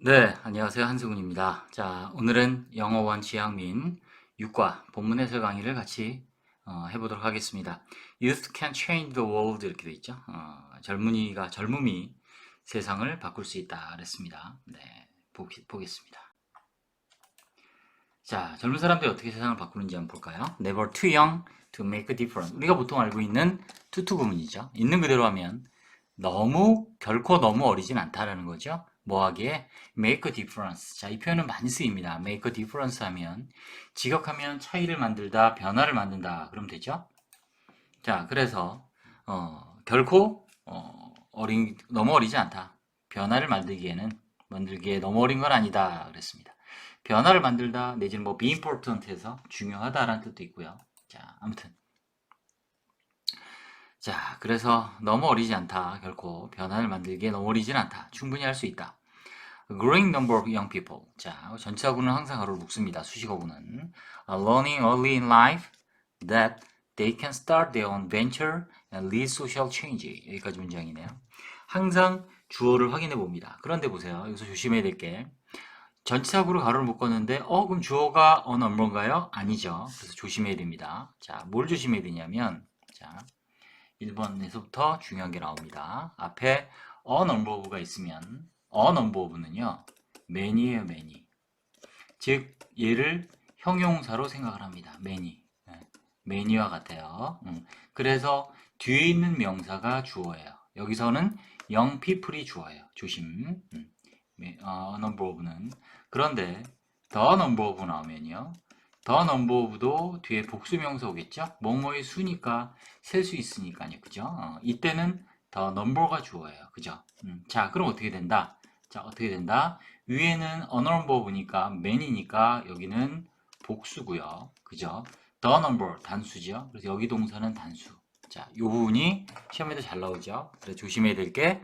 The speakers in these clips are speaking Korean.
네, 안녕하세요. 한승훈입니다. 자, 오늘은 영어원 지향민 6과 본문 해설 강의를 같이 해보도록 하겠습니다. Youth can change the world 이렇게 돼 있죠. 젊음이 세상을 바꿀 수 있다 그랬습니다. 네, 보겠습니다. 자, 젊은 사람들이 어떻게 세상을 바꾸는지 한번 볼까요? Never too young to make a difference. 우리가 보통 알고 있는 투투 구문이죠. 있는 그대로 하면 결코 너무 어리진 않다라는 거죠. 뭐 하기에? make a difference. 자, 이 표현은 많이 쓰입니다. make a difference 하면 직역하면 차이를 만들다, 변화를 만든다. 그러면 되죠. 자, 그래서 결코 너무 어리지 않다. 변화를 만들기에 너무 어린 건 아니다. 그랬습니다. 변화를 만들다 내지는 뭐 be important에서 중요하다라는 뜻도 있고요. 자, 아무튼 자, 그래서 너무 어리지 않다. 결코 변화를 만들기에 너무 어리진 않다. 충분히 할 수 있다. A growing number of young people. 자, 전치사구는 항상 가로를 묶습니다. 수식어구는 learning early in life that they can start their own venture and lead social change. 여기까지 문장이네요. 항상 주어를 확인해 봅니다. 그런데 보세요. 여기서 조심해야 될 게 전치사구로 가로를 묶었는데 그럼 주어가 어느 number인가요? 아니죠. 그래서 조심해야 됩니다. 자, 뭘 조심해야 되냐면 자, 1번에서부터 중요한 게 나옵니다. 앞에 a number of가 있으면 a number of는요. many예요, many. 즉 얘를 형용사로 생각을 합니다. many. many와 같아요. 그래서 뒤에 있는 명사가 주어예요. 여기서는 young people이 주어예요. 조심. a number of는 그런데 the number of 나오면요. 더 넘버오브도 뒤에 복수명사 오겠죠? 뭐뭐의 수니까 셀 수 있으니까요. 그죠? 이때는 더 넘버가 주어예요. 그죠? 자, 그럼 어떻게 된다? 자, 어떻게 된다? 위에는 어넘버브니까 man이니까 여기는 복수고요. 그죠? 더 넘버 단수죠. 그래서 여기 동사는 단수. 자, 이 부분이 시험에도 잘 나오죠. 그래서 조심해야 될 게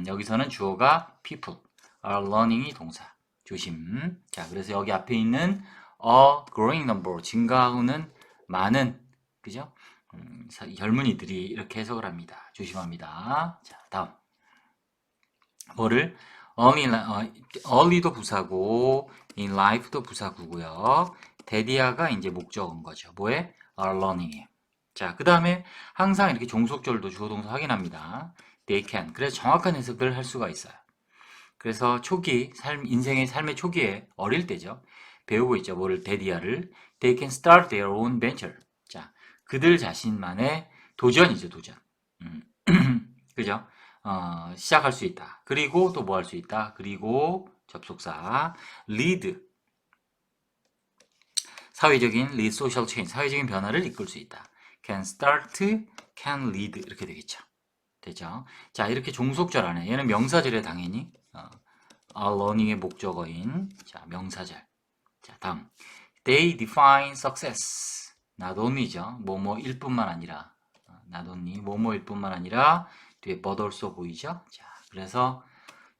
여기서는 주어가 people, are learning이 동사. 조심. 자, 그래서 여기 앞에 있는 a growing number, 증가하는 많은, 그죠? 젊은이들이 이렇게 해석을 합니다. 조심합니다. 자, 다음. 뭐를? early도 부사고, in life도 부사구고요. 데디아가 이제 목적어인 거죠. 뭐에? are learning이에요. 자, 그 다음에 항상 이렇게 종속절도 주어동사 확인합니다. they can. 그래서 정확한 해석을 할 수가 있어요. 그래서 인생의 삶의 초기에 어릴 때죠. 배우고 있죠. 뭐를 데디아를 they can start their own venture. 자, 그들 자신만의 도전이죠, 도전. 그죠? 시작할 수 있다. 그리고 또 뭐 할 수 있다. 그리고 접속사 lead 사회적인 lead social change 사회적인 변화를 이끌 수 있다. can start, can lead 이렇게 되겠죠. 되죠? 자, 이렇게 종속절 안에 얘는 명사절에 당연히 learning의 목적어인 자, 명사절. 자, 다음. They define success. not only죠. 뭐뭐일 뿐만 아니라 not only 뭐뭐일 뿐만 아니라 뒤에 but also 보이죠? 자, 그래서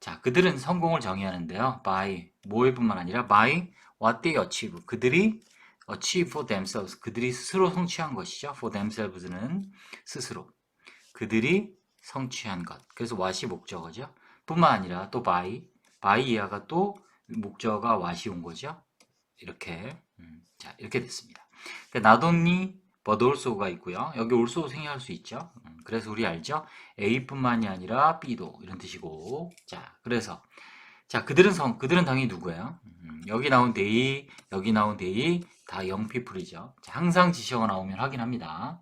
자, 그들은 성공을 정의하는데요. by 뭐일 뿐만 아니라 by what they achieve. 그들이 achieve for themselves. 그들이 스스로 성취한 것이죠. for themselves는 스스로. 그들이 성취한 것. 그래서 what이 목적어죠. 뿐만 아니라 또 by 이하가 또 목적어가 what이 온 거죠. 이렇게 자 이렇게 됐습니다. not only but also가 있고요. 여기 also 생략할 수 있죠. 그래서 우리 알죠? A뿐만이 아니라 B도 이런 뜻이고 자 그래서 자 그들은 당연히 누구예요? 여기 나온 they 여기 나온 they 다 young people이죠. 자, 항상 지시어가 나오면 확인합니다.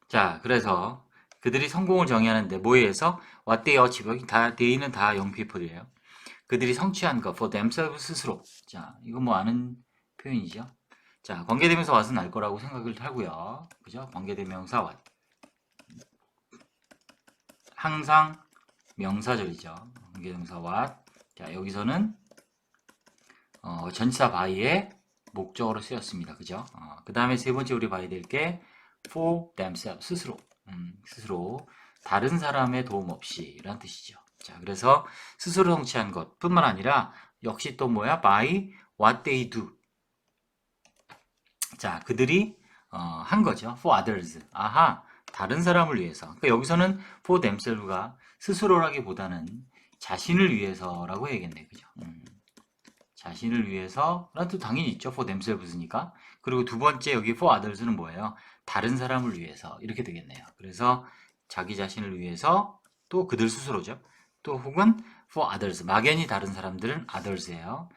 자 그래서 그들이 성공을 정의하는데 뭐에 의해서 what they achieve 여기 다 they는 다 young people이에요. 그들이 성취한 것, for themselves 스스로. 자, 이거 뭐 아는 표현이죠. 자, 관계대명사 what은 알 거라고 생각을 하고요. 그죠? 관계대명사 what. 항상 명사절이죠. 관계대명사 what. 자, 여기서는 전치사 by의 목적어로 쓰였습니다. 그죠? 그 다음에 세 번째 우리 봐야 될 게 for themselves, 스스로. 스스로 다른 사람의 도움 없이 라는 뜻이죠. 자, 그래서 스스로 성취한 것 뿐만 아니라 역시 또 뭐야? by what they do. 자, 그들이 한 거죠. for others. 아하, 다른 사람을 위해서. 그러니까 여기서는 for themselves가 스스로라기보다는 자신을 위해서라고 해야겠네. 그죠? 자신을 위해서 라는 뜻 당연히 있죠. for themselves니까. 그리고 두 번째 여기 for others는 뭐예요? 다른 사람을 위해서 이렇게 되겠네요. 그래서 자기 자신을 위해서 또 그들 스스로죠. 또 혹은 for others 막연히 다른 사람들은 others예요.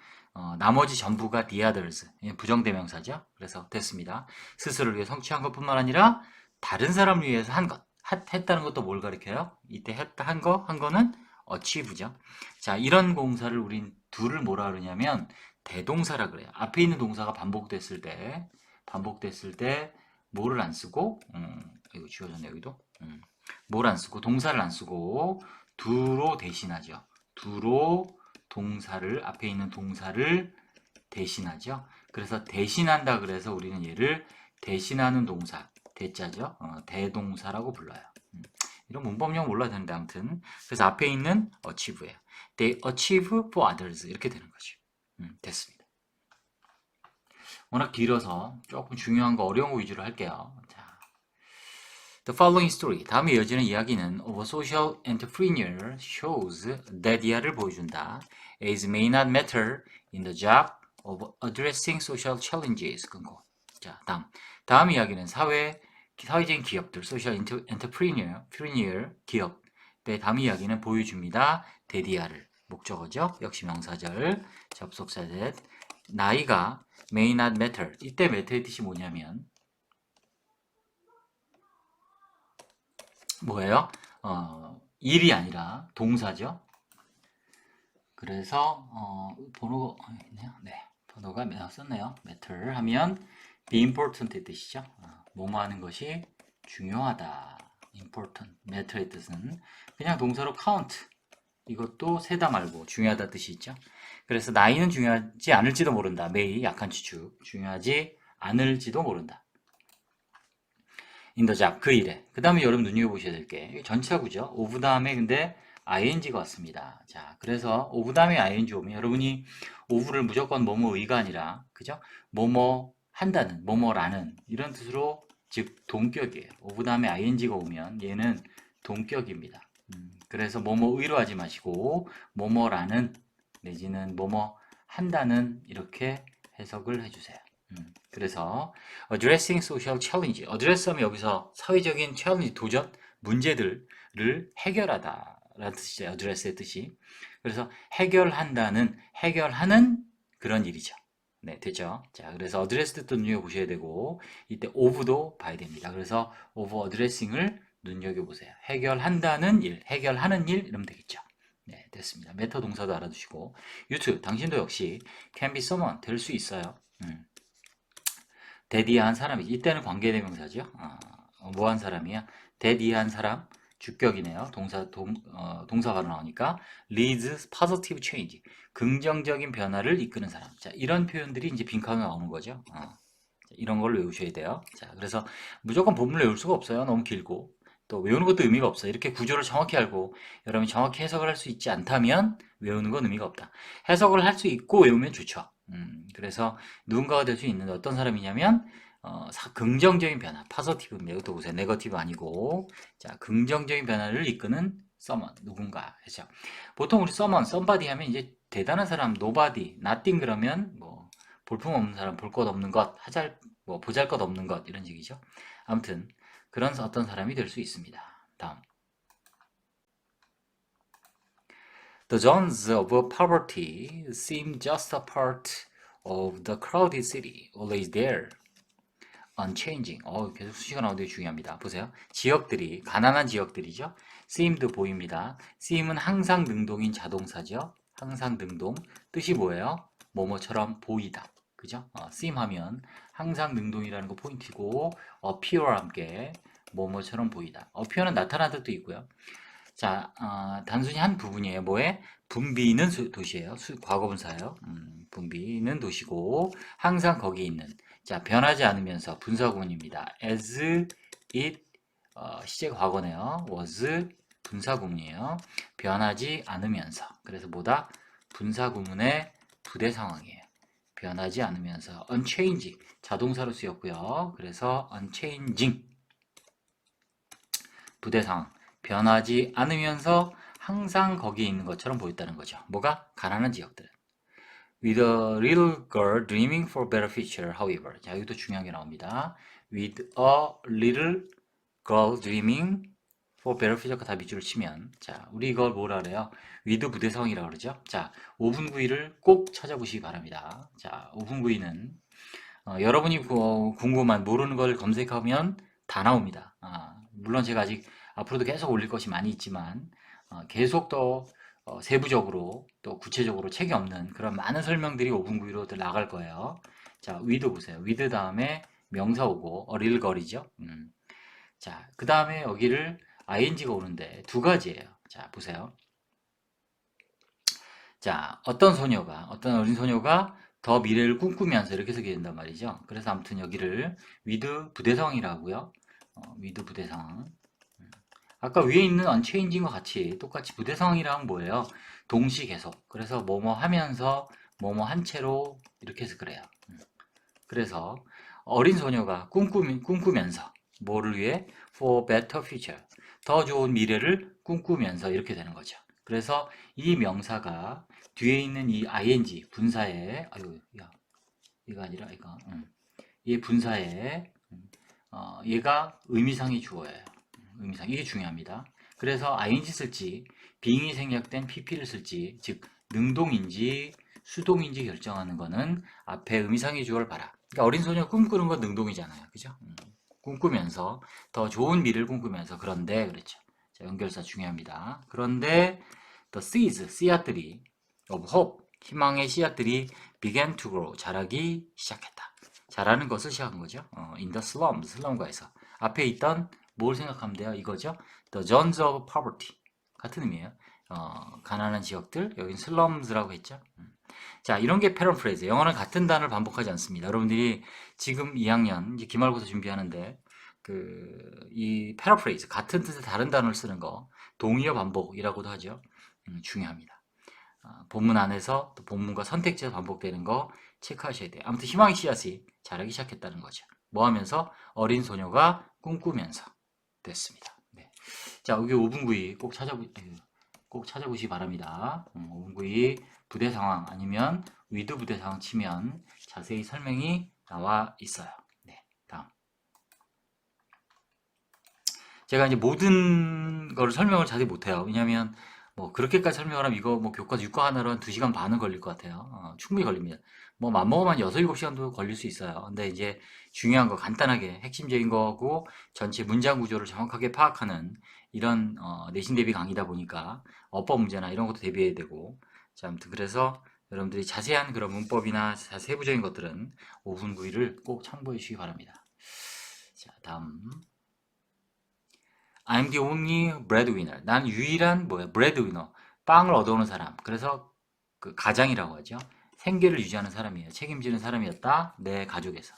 나머지 전부가 the others 부정대명사죠. 그래서 됐습니다. 스스로를 위해 성취한 것뿐만 아니라 다른 사람을 위해서 한 것. 했다는 것도 뭘 가리켜요? 이때 했다 한 거는 achieve죠. 자, 이런 공사를 우린 둘을 뭐라 그러냐면 대동사라 그래요. 앞에 있는 동사가 반복됐을 때 뭐를 안 쓰고 이거 지워졌네 여기도 뭘 안 쓰고 동사를 안 쓰고 두로 대신하죠. 두로 동사를 앞에 있는 동사를 대신하죠. 그래서 대신한다 그래서 우리는 얘를 대신하는 동사 대자죠. 대동사라고 불러요. 이런 문법용 몰라도 되는데 아무튼 그래서 앞에 있는 achieve예요. They achieve for others 이렇게 되는 거죠. 됐습니다. 워낙 길어서 조금 중요한 거 어려운 거 위주로 할게요. 자, The following story 다음에 이어지는 이야기는 of a social entrepreneur shows that 이하를 보여준다. Age may not matter in the job of addressing social challenges. 끊고. 자, 다음 이야기는 사회적인 기업들, social entrepreneur 기업. 네, 다음 이야기는 보여줍니다. 데디아를 목적어죠. 역시 명사절, 접속사 that. 나이가 may not matter. 이때 matter의 뜻이 뭐냐면 뭐예요? 일이 아니라 동사죠. 그래서 번호가 있네요. 네, 번호가 썼네요. matter 하면 be important의 뜻이죠. 뭐뭐 하는 것이 중요하다. important, matter의 뜻은 그냥 동사로 count. 이것도 세다 말고 중요하다 뜻이 있죠. 그래서 나이는 중요하지 않을지도 모른다. may 약한 추측. 중요하지 않을지도 모른다. in the job 그 일에. 그 다음에 여러분 눈여겨보셔야 될 게 전치사구죠. of 다음에 근데 ing가 왔습니다. 자, 그래서 of 다음에 ing 오면 여러분이 of를 무조건 뭐뭐의가 아니라 그죠? 뭐뭐 한다는, 뭐뭐라는 이런 뜻으로 즉 동격이에요. of 다음에 ing가 오면 얘는 동격입니다. 그래서 뭐뭐의로 하지 마시고 뭐뭐라는 내지는 뭐뭐 한다는 이렇게 해석을 해주세요. 그래서 addressing social challenge, address하면 여기서 사회적인 challenge, 도전, 문제들을 해결하다 라는 뜻이죠. address의 뜻이. 그래서 해결하는 그런 일이죠. 네, 됐죠? 자, 그래서 address 뜻도 눈여겨보셔야 되고 이때 of도 봐야 됩니다. 그래서 of addressing을 눈여겨보세요. 해결하는 일 이러면 되겠죠. 네, 됐습니다. 메터 동사도 알아두시고 유튜브, 당신도 역시 can be someone, 될 수 있어요. 대디한 사람이지. 이때는 관계대명사죠. 뭐한 사람이야? 대디한 사람, 주격이네요. 동사가 나오니까 leads positive change, 긍정적인 변화를 이끄는 사람. 자, 이런 표현들이 이제 빈칸으로 나오는 거죠. 이런 걸 외우셔야 돼요. 자, 그래서 무조건 본문을 외울 수가 없어요. 너무 길고. 또 외우는 것도 의미가 없어요. 이렇게 구조를 정확히 알고 여러분이 정확히 해석을 할 수 있지 않다면 외우는 건 의미가 없다. 해석을 할 수 있고 외우면 좋죠. 그래서 누군가가 될 수 있는 어떤 사람이냐면 긍정적인 변화, 파서티브, 이것도 보세요. 네거티브 아니고 자, 긍정적인 변화를 이끄는 someone, 누군가 해서 보통 우리 someone, somebody 하면 이제 대단한 사람, nobody, nothing 그러면 뭐 볼품없는 사람, 볼 것 없는 것, 뭐 보잘 것 없는 것 이런 식이죠. 아무튼 그런 어떤 사람이 될 수 있습니다. 다음. The zones of poverty seem just a part of the crowded city, always there, unchanging. 계속 수식어 나오는 게 중요합니다. 보세요. 지역들이, 가난한 지역들이죠. seem도 보입니다. seem은 항상 능동인 자동사죠. 항상 능동. 뜻이 뭐예요? 뭐뭐처럼 보이다. 그죠? seem 하면 항상 능동이라는 거 포인트고, appear와 함께 뭐뭐처럼 보이다. appear는 나타나는 뜻도 있고요. 자, 단순히 한 부분이에요. 뭐에? 분비는 도시예요. 과거분사예요. 분비는 도시고 항상 거기 있는. 자, 변하지 않으면서 분사구문입니다. as it 시제 과거네요. was 분사구문이에요. 변하지 않으면서. 그래서 뭐다? 분사구문의 부대 상황이에요. 변하지 않으면서 unchanging 자동사로 쓰였고요. 그래서 unchanging 부대 상황. 변하지 않으면서 항상 거기에 있는 것처럼 보였다는 거죠. 뭐가? 가난한 지역들은. With a little girl dreaming for a better future, however. 자, 여기도 중요한 게 나옵니다. With a little girl dreaming for better future. 다 밑줄을 치면. 자, 우리 이걸 뭐라 그래요? with 부대성이라고 그러죠? 자, 5분 구위를 꼭 찾아보시기 바랍니다. 자, 5분 구위는 여러분이 궁금한 모르는 걸 검색하면 다 나옵니다. 물론 제가 아직 앞으로도 계속 올릴 것이 많이 있지만 계속 더 세부적으로 또 구체적으로 책이 없는 그런 많은 설명들이 5분 구위로 나갈 거예요. 자, with 보세요. with 다음에 명사 오고 어릴거리죠. 자, 그 다음에 여기를 ing가 오는데 두 가지예요. 자, 보세요. 자, 어떤 어린 소녀가 더 미래를 꿈꾸면서 이렇게 쓰게 된단 말이죠. 그래서 아무튼 여기를 with 부대상이라고요. with 부대상. 아까 위에 있는 unchanging과 같이 똑같이 부대상이란 뭐예요? 동시 계속. 그래서 뭐뭐 하면서 뭐뭐 한 채로 이렇게 해서 그래요. 그래서 어린 소녀가 꿈꾸면서 뭐를 위해? For better future. 더 좋은 미래를 꿈꾸면서 이렇게 되는 거죠. 그래서 이 명사가 뒤에 있는 이 ing 분사에 아유 야 이거 아니라 이거 이 분사에 얘가 의미상이 주어예요. 의미상 이게 중요합니다. 그래서 ing 쓸지 being이 생략된 pp를 쓸지 즉 능동인지 수동인지 결정하는 거는 앞에 의미상의 주어를 봐라. 그러니까 어린 소녀가 꿈꾸는 건 능동이잖아요. 그죠? 꿈꾸면서 더 좋은 미래를 꿈꾸면서 그런데 그렇죠. 자, 연결사 중요합니다. 그런데 the seeds 씨앗들이 of hope 희망의 씨앗들이 began to grow 자라기 시작했다. 자라는 것을 시작한 거죠. in the slums 슬럼가에서 앞에 있던 뭘 생각하면 돼요? 이거죠. the zones of poverty 같은 의미예요. 가난한 지역들 여긴 slums라고 했죠. 자, 이런 게 패러프레이즈. 영어는 같은 단어를 반복하지 않습니다. 여러분들이 지금 2학년 이제 기말고사 준비하는데 이 패러프레이즈 같은 뜻의 다른 단어를 쓰는 거 동의어 반복이라고도 하죠. 중요합니다. 본문 안에서 또 본문과 선택지가 반복되는 거 체크하셔야 돼요. 아무튼 희망의 씨앗이 자라기 시작했다는 거죠. 뭐 하면서? 어린 소녀가 꿈꾸면서 됐습니다. 네. 자, 여기 5분 구이 꼭 찾아보시기 바랍니다. 5분 구이 부대 상황 아니면 위드 부대 상황 치면 자세히 설명이 나와 있어요. 네, 다음. 제가 이제 모든 거를 설명을 자세히 못해요. 왜냐하면 뭐 그렇게까지 설명을 하면 이거 뭐 교과서 6과 하나로 한 2시간 반은 걸릴 것 같아요. 충분히 걸립니다. 뭐 맘먹으면 6, 7시간도 걸릴 수 있어요. 근데 이제 중요한 거 간단하게 핵심적인 거고 전체 문장 구조를 정확하게 파악하는 이런 내신 대비 강의다 보니까 어법 문제나 이런 것도 대비해야 되고 자, 아무튼 그래서 여러분들이 자세한 그런 문법이나 세부적인 것들은 5분 구이를 꼭 참고해 주시기 바랍니다. 자, 다음. I'm the only breadwinner. 난 유일한 breadwinner. 빵을 얻어오는 사람. 그래서 그 가장이라고 하죠. 생계를 유지하는 사람이에요. 책임지는 사람이었다. 내 가족에서.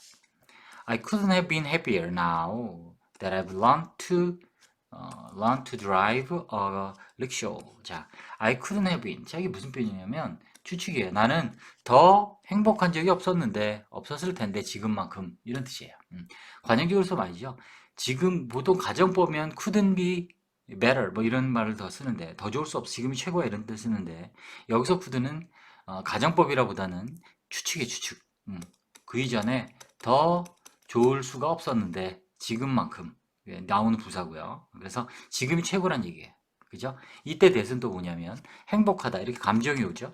I couldn't have been happier now that I've learned to drive a rickshaw. 자, I couldn't have been. 자, 이게 무슨 표현이냐면 추측이에요. 나는 더 행복한 적이 없었을 텐데 지금만큼 이런 뜻이에요. 관용적으로 써 말이죠. 지금 보통 가정법이면 couldn't be better 뭐 이런 말을 더 쓰는데 더 좋을 수 없어 지금이 최고야 이런 뜻 쓰는데 여기서 could는 가정법이라보다는 추측이에요 추측. 그 이전에 더 좋을 수가 없었는데 지금만큼 나오는 부사고요. 그래서 지금이 최고란 얘기예요. 그죠? 이때 대은 또 뭐냐면 행복하다 이렇게 감정이 오죠.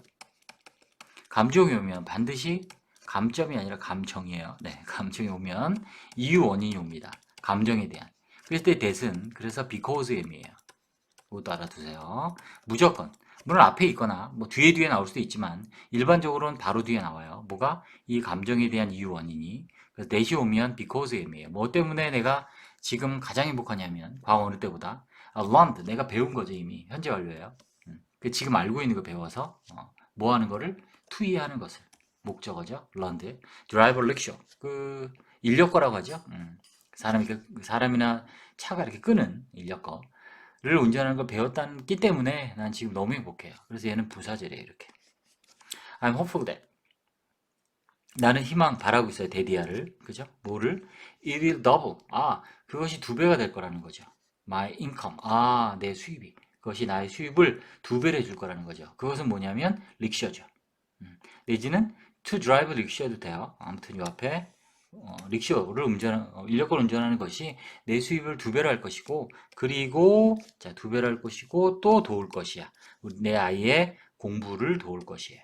감정이 오면 반드시 감점이 아니라 감정이에요. 네, 감정이 오면 이유 원인이 옵니다. 감정에 대한. 그랬을 때 대은 그래서 because 의미예요. 그것도 알아두세요. 무조건. 물론 앞에 있거나 뭐 뒤에 나올 수도 있지만 일반적으로는 바로 뒤에 나와요. 뭐가? 이 감정에 대한 이유 원인이. 그래서 대시 오면 because 의미예요. 뭐 때문에 내가 지금 가장 행복하냐면 과거 어느 때보다 learned 내가 배운 거죠 이미 현재 완료예요. 지금 알고 있는 거 배워서 뭐 하는 거를 투이하는 것을 목적어죠. learned. driver rickshaw 그 인력거라고 하죠. 사람이나 차가 이렇게 끄는 인력거를 운전하는 걸 배웠다기 때문에 난 지금 너무 행복해요. 그래서 얘는 부사절이에요 이렇게. I'm hopeful that 나는 희망 바라고 있어요. 데디아를 그죠? 뭐를? It will double. 그것이 2배가 될 거라는 거죠. My income. 내 수입이 그것이 나의 수입을 2배로 해줄 거라는 거죠. 그것은 뭐냐면 릭셔죠. 내지는 to drive 릭셔도 돼요. 아무튼 요 앞에 릭셔를 인력거를 운전하는 것이 내 수입을 2배로 할 것이고, 그리고 자 2배로 할 것이고 또 도울 것이야. 내 아이의 공부를 도울 것이에요.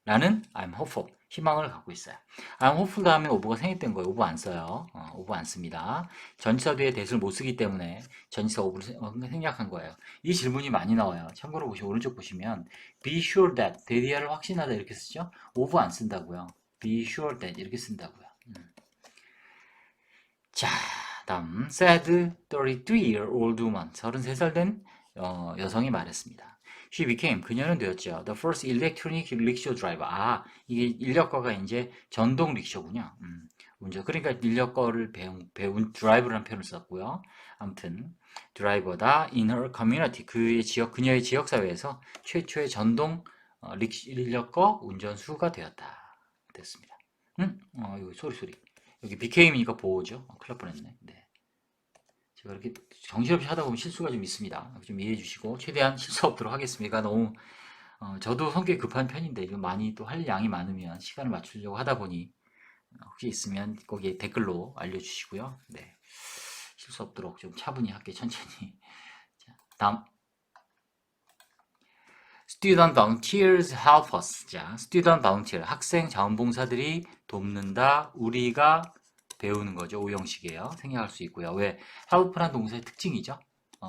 라는 I'm hopeful, 희망을 갖고 있어요. I'm hopeful 다음에 오버가 생략된 거예요. 오버 안 써요. 오버 안 씁니다. 전치사 뒤에 that을 못 쓰기 때문에 전치사 오버를 생략한 거예요. 이 질문이 많이 나와요. 참고로 오른쪽 보시면 be sure that, 대디아를 확신하다 이렇게 쓰죠. 오버 안 쓴다고요. be sure that 이렇게 쓴다고요. 자, 다음 said 33-year-old woman, 33살 된 여성이 말했습니다. She became, 그녀는 되었죠. The first electronic rickshaw driver. 아, 이게 인력거가 이제 전동 릭셔군요. 운전. 그러니까 인력거를 배운 드라이버라는 표현을 썼고요. 아무튼 드라이버다 in her community, 그녀의 지역 사회에서 최초의 전동 인력거 운전수가 되었다. 됐습니다. 여기 소리. 여기 became이니까 보호죠. 큰일 날 뻔했네. 네. 제가 이렇게 정신없이 하다 보면 실수가 좀 있습니다. 좀 이해해 주시고 최대한 실수 없도록 하겠습니다. 너무 저도 성격이 급한 편인데 좀 많이 또 할 양이 많으면 시간을 맞추려고 하다 보니 혹시 있으면 거기에 댓글로 알려주시고요. 네. 실수 없도록 좀 차분히 할게 천천히. 자, 다음 Student volunteers help us. 자, student volunteer, 학생 자원봉사들이 돕는다. 우리가 배우는 거죠. 오형식이에요. 생략할 수 있고요. 왜? help란 동사의 특징이죠.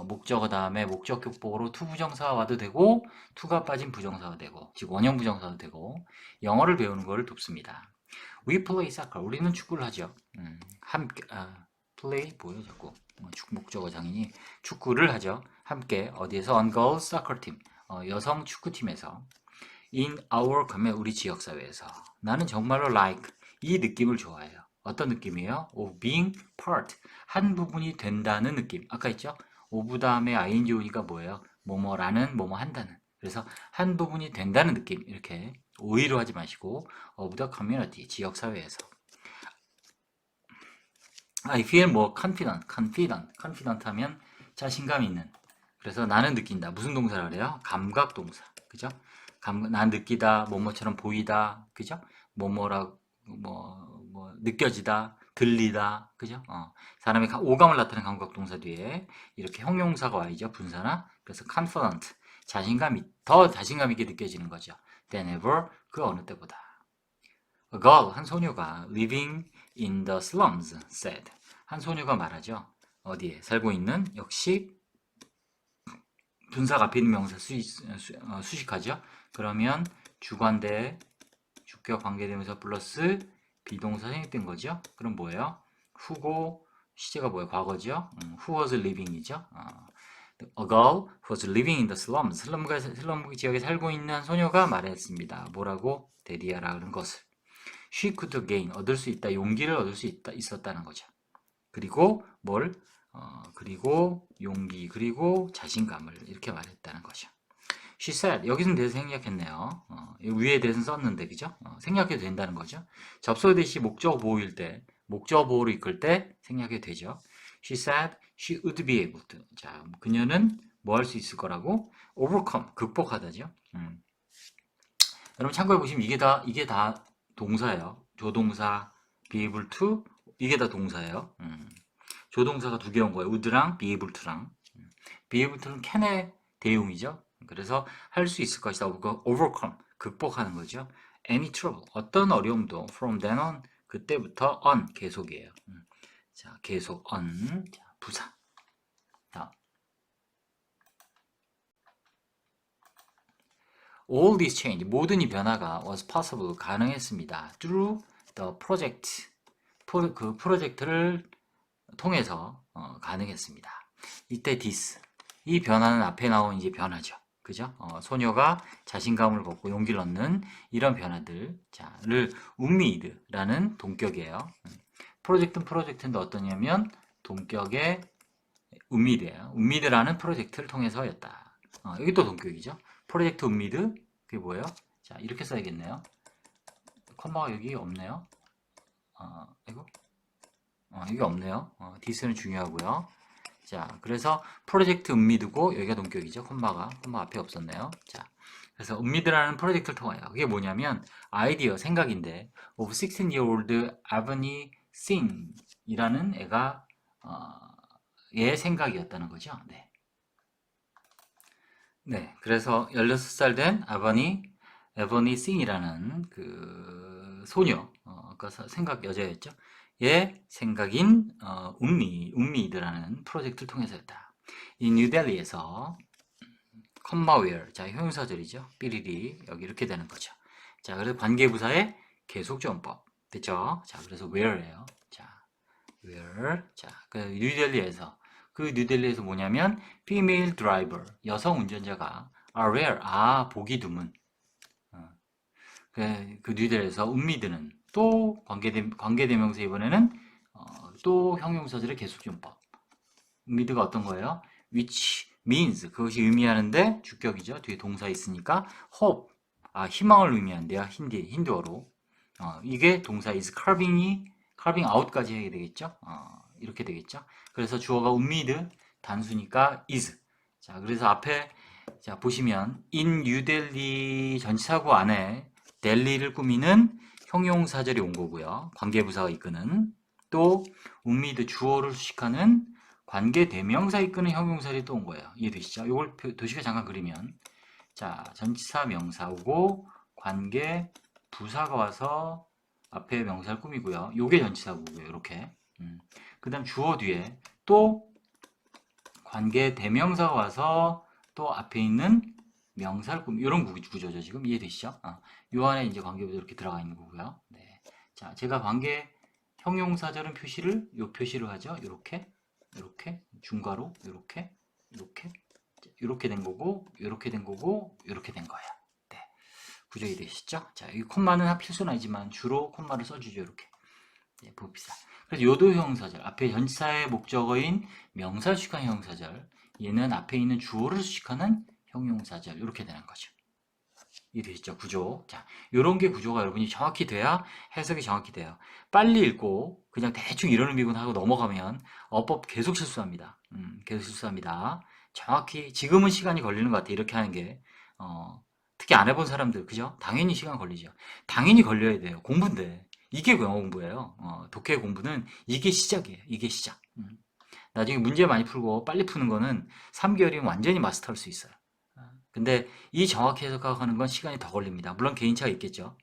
목적어 다음에 목적격보로 to 부정사가 와도 되고 to가 빠진 부정사가 되고, 즉 원형 부정사도 되고, 영어를 배우는 것을 돕습니다. We play soccer. 우리는 축구를 하죠. 함께 play 뭐예요 자꾸 목적어 장인이 축구를 하죠. 함께 어디에서? on girls soccer team. 여성 축구팀에서. in our community, 우리 지역사회에서. 나는 정말로 like, 이 느낌을 좋아해요. 어떤 느낌이에요? of being part, 한 부분이 된다는 느낌. 아까 있죠? of 다음에 ing 오니까 뭐예요? 뭐뭐라는, 뭐뭐 한다는. 그래서 한 부분이 된다는 느낌. 이렇게 오히려 하지 마시고 of the community, 지역사회에서. I feel more confident 하면 자신감 있는. 그래서 나는 느낀다. 무슨 동사를 그래요? 감각 동사. 그죠? 난 느끼다, 뭐뭐처럼 보이다. 그죠? 뭐뭐라, 느껴지다, 들리다. 그죠? 사람의 오감을 나타내는 감각 동사 뒤에 이렇게 형용사가 와야죠. 분사나. 그래서 confident, 더 자신감 있게 느껴지는 거죠. than ever, 그 어느 때보다. A girl, 한 소녀가 living in the slums said. 한 소녀가 말하죠. 어디에 살고 있는, 역시 분사가 앞에 있는 명사 수식하죠. 그러면 주관대 주격 관계대명사 플러스 비동사 생략된 거죠. 그럼 뭐예요? 후고 시제가 뭐예요? 과거죠. Who was living이죠. A girl who was living in the slums. 슬럼 지역에 살고 있는 소녀가 말했습니다. 뭐라고? 데리아라는 것을. She could gain, 얻을 수 있다, 용기를 얻을 수 있었다는 거죠. 그리고 그리고 용기, 그리고 자신감을 이렇게 말했다는 거죠. She said, 여기서는 대해서 생략했네요. 위에 대해서는 썼는데, 그죠? 생략해도 된다는 거죠. 접속 대시 목적 보호일 때, 목적 보호로 이끌 때 생략해도 되죠. She said she would be able to. 자, 그녀는 뭐 할 수 있을 거라고? overcome, 극복하다죠. 여러분 참고해 보시면 이게 다 동사예요. 조동사, be able to, 이게 다 동사예요. 조동사가 2개 온 거예요. would랑 be able to랑. be able to는 can의 대용이죠. 그래서 할 수 있을 것이다. overcome, 극복하는 거죠. any trouble, 어떤 어려움도 from then on, 그때부터 on, 계속이에요. 자, 계속 on, 자, 부사. 다음. All this change, 모든 이 변화가 was possible, 가능했습니다. through the project, 그 프로젝트를 통해서 가능했습니다. 이때 this, 이 변화는 앞에 나온 이제 변화죠. 그죠? 소녀가 자신감을 갖고 용기를 얻는 이런 변화들을 우미드라는 동격이에요. 프로젝트인데 어떠냐면 동격의 우미드예요. 우미드라는 프로젝트를 통해서였다. 여기 또 동격이죠. 프로젝트 우미드, 그게 뭐예요? 자, 이렇게 써야겠네요. 콤마가 여기 없네요. 이거? 여기 없네요. this는 중요하고요. 자, 그래서 프로젝트 은미드고 여기가 동격이죠. 콤마 앞에 없었네요. 자, 그래서 은미드라는 프로젝트를 통하여 그게 뭐냐면 아이디어, 생각인데 of 16-year-old Avani Singh이라는 애가 얘의 생각이었다는 거죠. 네. 네, 그래서 16살 된 에버니 싱이라는 그 소녀, 아까 생각 여자였죠. 얘 생각인 운미드라는 프로젝트를 통해서였다. 이 뉴델리에서 컴마웨어, 자 형용사절이죠. 삐리리 여기 이렇게 되는 거죠. 자, 그래서 관계부사의 계속조언법 됐죠. 자, 그래서 where예요. 자, where, 자, 그 뉴델리에서 뭐냐면 female driver, 여성 운전자가 are rare, 보기 드문. 어, 그 뉴델리에서 운미드는 또 관계대명사 이번에는 또 형용사절의 계속조언법. 운미드가 어떤 거예요? which means, 그것이 의미하는데 주격이죠. 뒤에 동사 있으니까 hope, 희망을 의미한대요. 힌두어로. 이게 동사 is carving out까지 해야 되겠죠. 이렇게 되겠죠. 그래서 주어가 운미드, 단수니까 is. 자, 그래서 앞에 자 보시면 in 뉴델리 전치사구 안에 델리를 꾸미는 형용사절이 온 거고요. 관계부사가 이끄는 또 운미드 주어를 수식하는 관계 대명사 이끄는 형용사들이 또 온 거예요. 이해되시죠? 이걸 도식에 잠깐 그리면 자 전치사 명사 오고 관계 부사가 와서 앞에 명사를 꾸미고요. 요게 전치사고요. 이렇게. 그 다음 주어 뒤에 또 관계 대명사가 와서 또 앞에 있는 명사를 꾸미 이런 구조죠. 지금 이해되시죠? 요 안에 이제 관계부사 이렇게 들어가 있는 거고요. 네. 자, 제가 관계 형용사절은 표시를 요 표시로 하죠. 이렇게 이렇게 중괄호 이렇게 이렇게 된 거고 이렇게 된 거고 이렇게 된 거예요. 네. 구조 이해되시죠? 자, 이 콤마는 필수는 아니지만 주로 콤마를 써주죠. 이렇게. 네, 봅시다. 그래서 요도 형용사절 앞에 전치사의 목적어인 명사를 수식하는 형용사절 얘는 앞에 있는 주어를 수식하는 형용사절 이렇게 되는 거죠. 이해되시죠? 구조. 자, 요런 게 구조가 여러분이 정확히 돼야 해석이 정확히 돼요. 빨리 읽고 그냥 대충 이런 의미군 하고 넘어가면 어법 계속 실수합니다. 계속 실수합니다. 정확히 지금은 시간이 걸리는 것 같아. 이렇게 하는 게 특히 안 해본 사람들 그죠? 당연히 시간 걸리죠. 당연히 걸려야 돼요. 공부인데 이게 영어 공부예요. 독해 공부는 이게 시작이에요. 이게 시작. 나중에 문제 많이 풀고 빨리 푸는 거는 3개월이면 완전히 마스터할 수 있어요. 근데 이 정확히 해석하는 건 시간이 더 걸립니다. 물론 개인차가 있겠죠.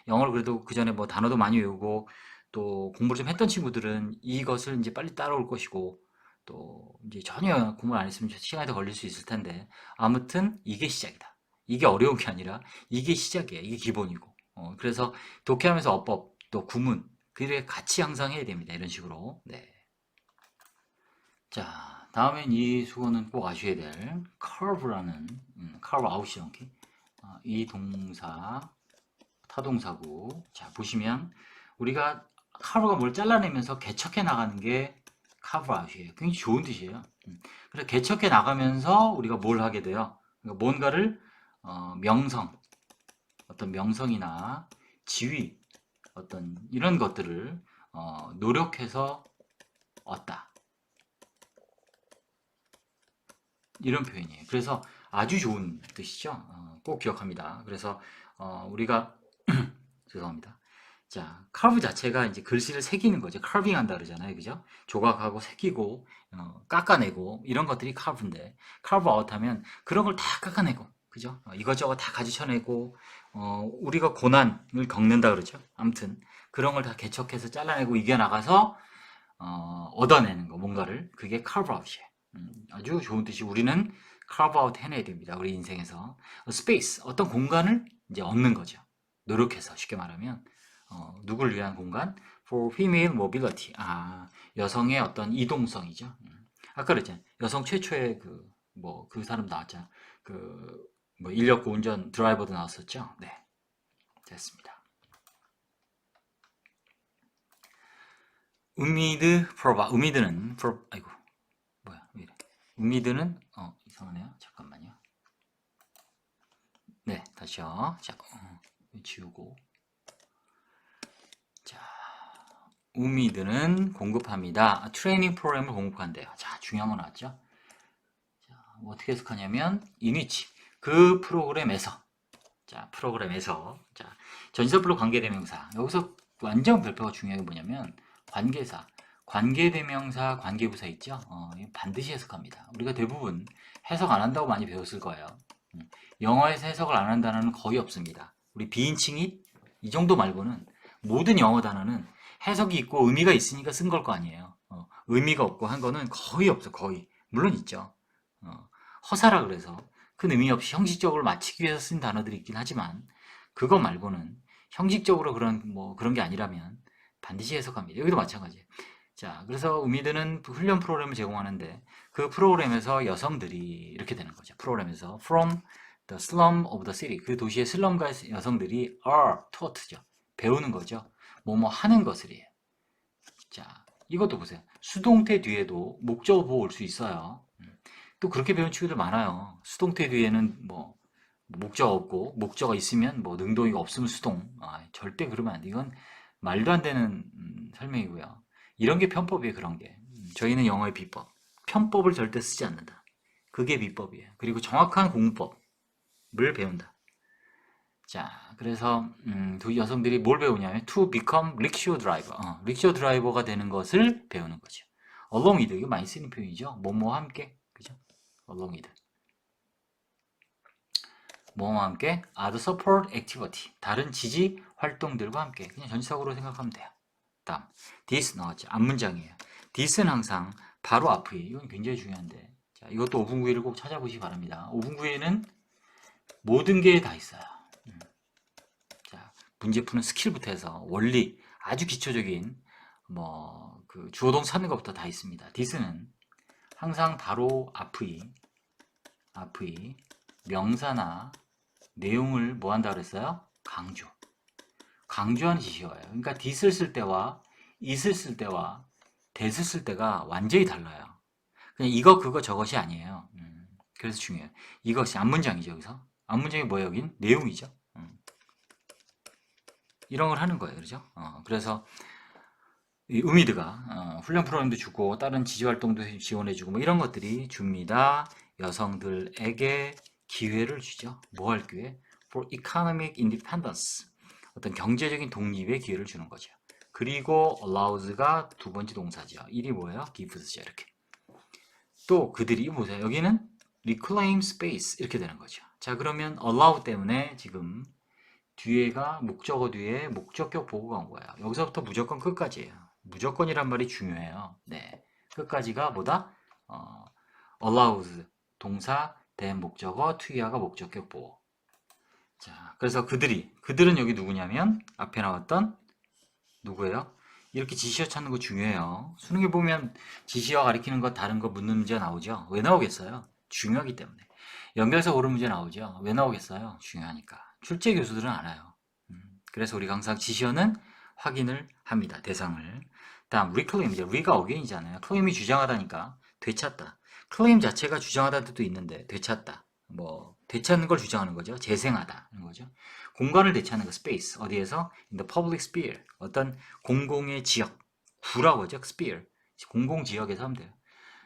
영어를 그래도 그 전에 뭐 단어도 많이 외우고 또 공부를 좀 했던 친구들은 이것을 이제 빨리 따라올 것이고 또 이제 전혀 공부를 안 했으면 시간이 더 걸릴 수 있을 텐데 아무튼 이게 시작이다. 이게 어려운 게 아니라 이게 시작이에요. 이게 기본이고. 그래서 독해하면서 어법 또 구문 그게 같이 항상 해야 됩니다. 이런 식으로. 네. 자, 다음엔 이 수어는 꼭 아셔야 될 curve라는 carve out이죠. 오케이? 이 동사 타동사고 자 보시면 우리가 carve가 뭘 잘라내면서 개척해 나가는 게 carve out이에요. 굉장히 좋은 뜻이에요. 그래서 개척해 나가면서 우리가 뭘 하게 돼요? 그러니까 뭔가를 명성, 어떤 명성이나 지위, 어떤 이런 것들을 노력해서 얻다. 이런 표현이에요. 그래서 아주 좋은 뜻이죠. 꼭 기억합니다. 그래서 우리가 죄송합니다. 자, 카브 자체가 이제 글씨를 새기는 거죠. 카빙 한다 그러잖아요. 그죠? 조각하고 새기고 깎아내고 이런 것들이 카브인데 카브 아웃 하면 그런 걸 다 깎아내고 그죠? 이것저것 다 가지쳐내고 우리가 고난을 겪는다 그러죠. 아무튼 그런 걸 다 개척해서 잘라내고 이겨나가서 얻어내는 거 뭔가를 그게 carve out이에요. 아주 좋은 뜻이 우리는 carve out 해내야 됩니다. 우리 인생에서 space 어떤 공간을 이제 얻는 거죠. 노력해서 쉽게 말하면 누굴 위한 공간? For female mobility. 여성의 어떤 이동성이죠. 아까 그랬잖아요. 여성 최초의 그 사람 나왔잖아. 뭐 인력거 운전 드라이버도 나왔었죠. 네, 됐습니다. 아이고 뭐야 왜 이래? 우미드는 이상하네요. 잠깐만요. 네, 다시요. 자, 지우고 자, 우미드는 공급합니다. 트레이닝 프로그램을 공급한대요. 자, 중요한 거 나왔죠? 자, 뭐 어떻게 해석하냐면 in which 그 프로그램에서 자, 전치사플로 관계대명사. 여기서 완전 별표가 중요한 게 뭐냐면 관계사, 관계대명사, 관계부사 있죠? 이거 반드시 해석합니다. 우리가 대부분 해석 안 한다고 많이 배웠을 거예요. 영어에서 해석을 안 한다는 단어는 거의 없습니다. 우리 비인칭이 이 정도 말고는 모든 영어 단어는 해석이 있고 의미가 있으니까 쓴 걸 거 아니에요. 의미가 없고 한 거는 거의 없어, 거의. 물론 있죠. 허사라 그래서 큰 의미 없이 형식적으로 맞추기 위해서 쓴 단어들이 있긴 하지만 그거 말고는 형식적으로 그런 게 아니라면 반드시 해석합니다. 여기도 마찬가지예요. 자, 그래서 우미드는 훈련 프로그램을 제공하는데 그 프로그램에서 여성들이 이렇게 되는 거죠. 프로그램에서 from the slum of the city 그 도시의 슬럼가 여성들이 are taught죠. 배우는 거죠. 뭐뭐 하는 것을이에요. 자, 이것도 보세요. 수동태 뒤에도 목적어 보고 올 수 있어요. 또 그렇게 배운 친구들 많아요. 수동태 뒤에는 뭐 목적어 없고 목적어 있으면 뭐 능동이가 없으면 수동. 절대 그러면 안 돼. 이건 말도 안 되는 설명이고요. 이런 게 편법이에요. 그런 게. 저희는 영어의 비법. 편법을 절대 쓰지 않는다. 그게 비법이에요. 그리고 정확한 공법을 배운다. 자, 그래서 두 여성들이 뭘 배우냐면 to become rickshaw driver. rickshaw driver가 되는 것을 배우는 거죠. along with 이거 많이 쓰는 표현이죠. 뭐뭐와 함께. 그죠? along with. 뭐뭐와 함께 other support activity. 다른 지지 활동들과 함께. 그냥 전치사구로 생각하면 돼요. 다음 this 나왔죠. 앞문장이에요. this는 항상 바로 앞이에요. 이건 굉장히 중요한데. 자, 이것도 5분 9일을 꼭 찾아보시기 바랍니다. 5분 9일에는 모든 게 다 있어요. 자, 문제 푸는 스킬부터 해서 원리, 아주 기초적인 그 주어동 찾는 것부터 다 있습니다. this는 항상 바로 앞의 명사나 내용을 뭐 한다 그랬어요? 강조하는 지시어예요. 그러니까 this를 쓸 때와 it을 쓸 때와 that을 쓸 때가 완전히 달라요. 그냥 이거 그거 저것이 아니에요. 그래서 중요해요. 이것이 앞문장이죠. 여기서 앞문장이 뭐예요? 여긴 내용이죠. 이런 걸 하는 거예요. 그렇죠? 그래서 이 우미드가 훈련 프로그램도 주고 다른 지지 활동도 지원해주고 뭐 이런 것들이 줍니다. 여성들에게 기회를 주죠. 뭐 할 기회? For economic independence. 어떤 경제적인 독립의 기회를 주는 거죠. 그리고 allows가 두 번째 동사죠. 일이 뭐예요? gives죠. 이렇게. 또 그들이 보세요. 여기는 reclaim space 이렇게 되는 거죠. 자, 그러면 allow 때문에 지금 뒤에가 목적어 뒤에 목적격 보고가 온 거예요. 여기서부터 무조건 끝까지예요. 무조건이란 말이 중요해요. 네, 끝까지가 뭐다? allows 동사 된 목적어 투이하가 목적격 보호. 자, 그래서 그들은 여기 누구냐면 앞에 나왔던 누구예요? 이렇게 지시어 찾는 거 중요해요. 수능에 보면 지시어 가리키는 거 다른 거 묻는 문제가 나오죠. 왜 나오겠어요? 중요하기 때문에. 연결해서 옳은 문제 나오죠. 왜 나오겠어요? 중요하니까. 출제 교수들은 알아요. 그래서 우리가 항상 지시어는 확인을 합니다. 대상을. 다음 reclaim 이제 re가 again이잖아요. claim이 주장하다니까 되찾다. claim 자체가 주장하다는 뜻도 있는데 되찾다. 뭐 되찾는 걸 주장하는 거죠. 재생하다 이런 거죠. 공간을 되찾는 거 space 어디에서 in the public sphere 어떤 공공의 지역 구라고 하죠. sphere 공공 지역에서 하면 돼요.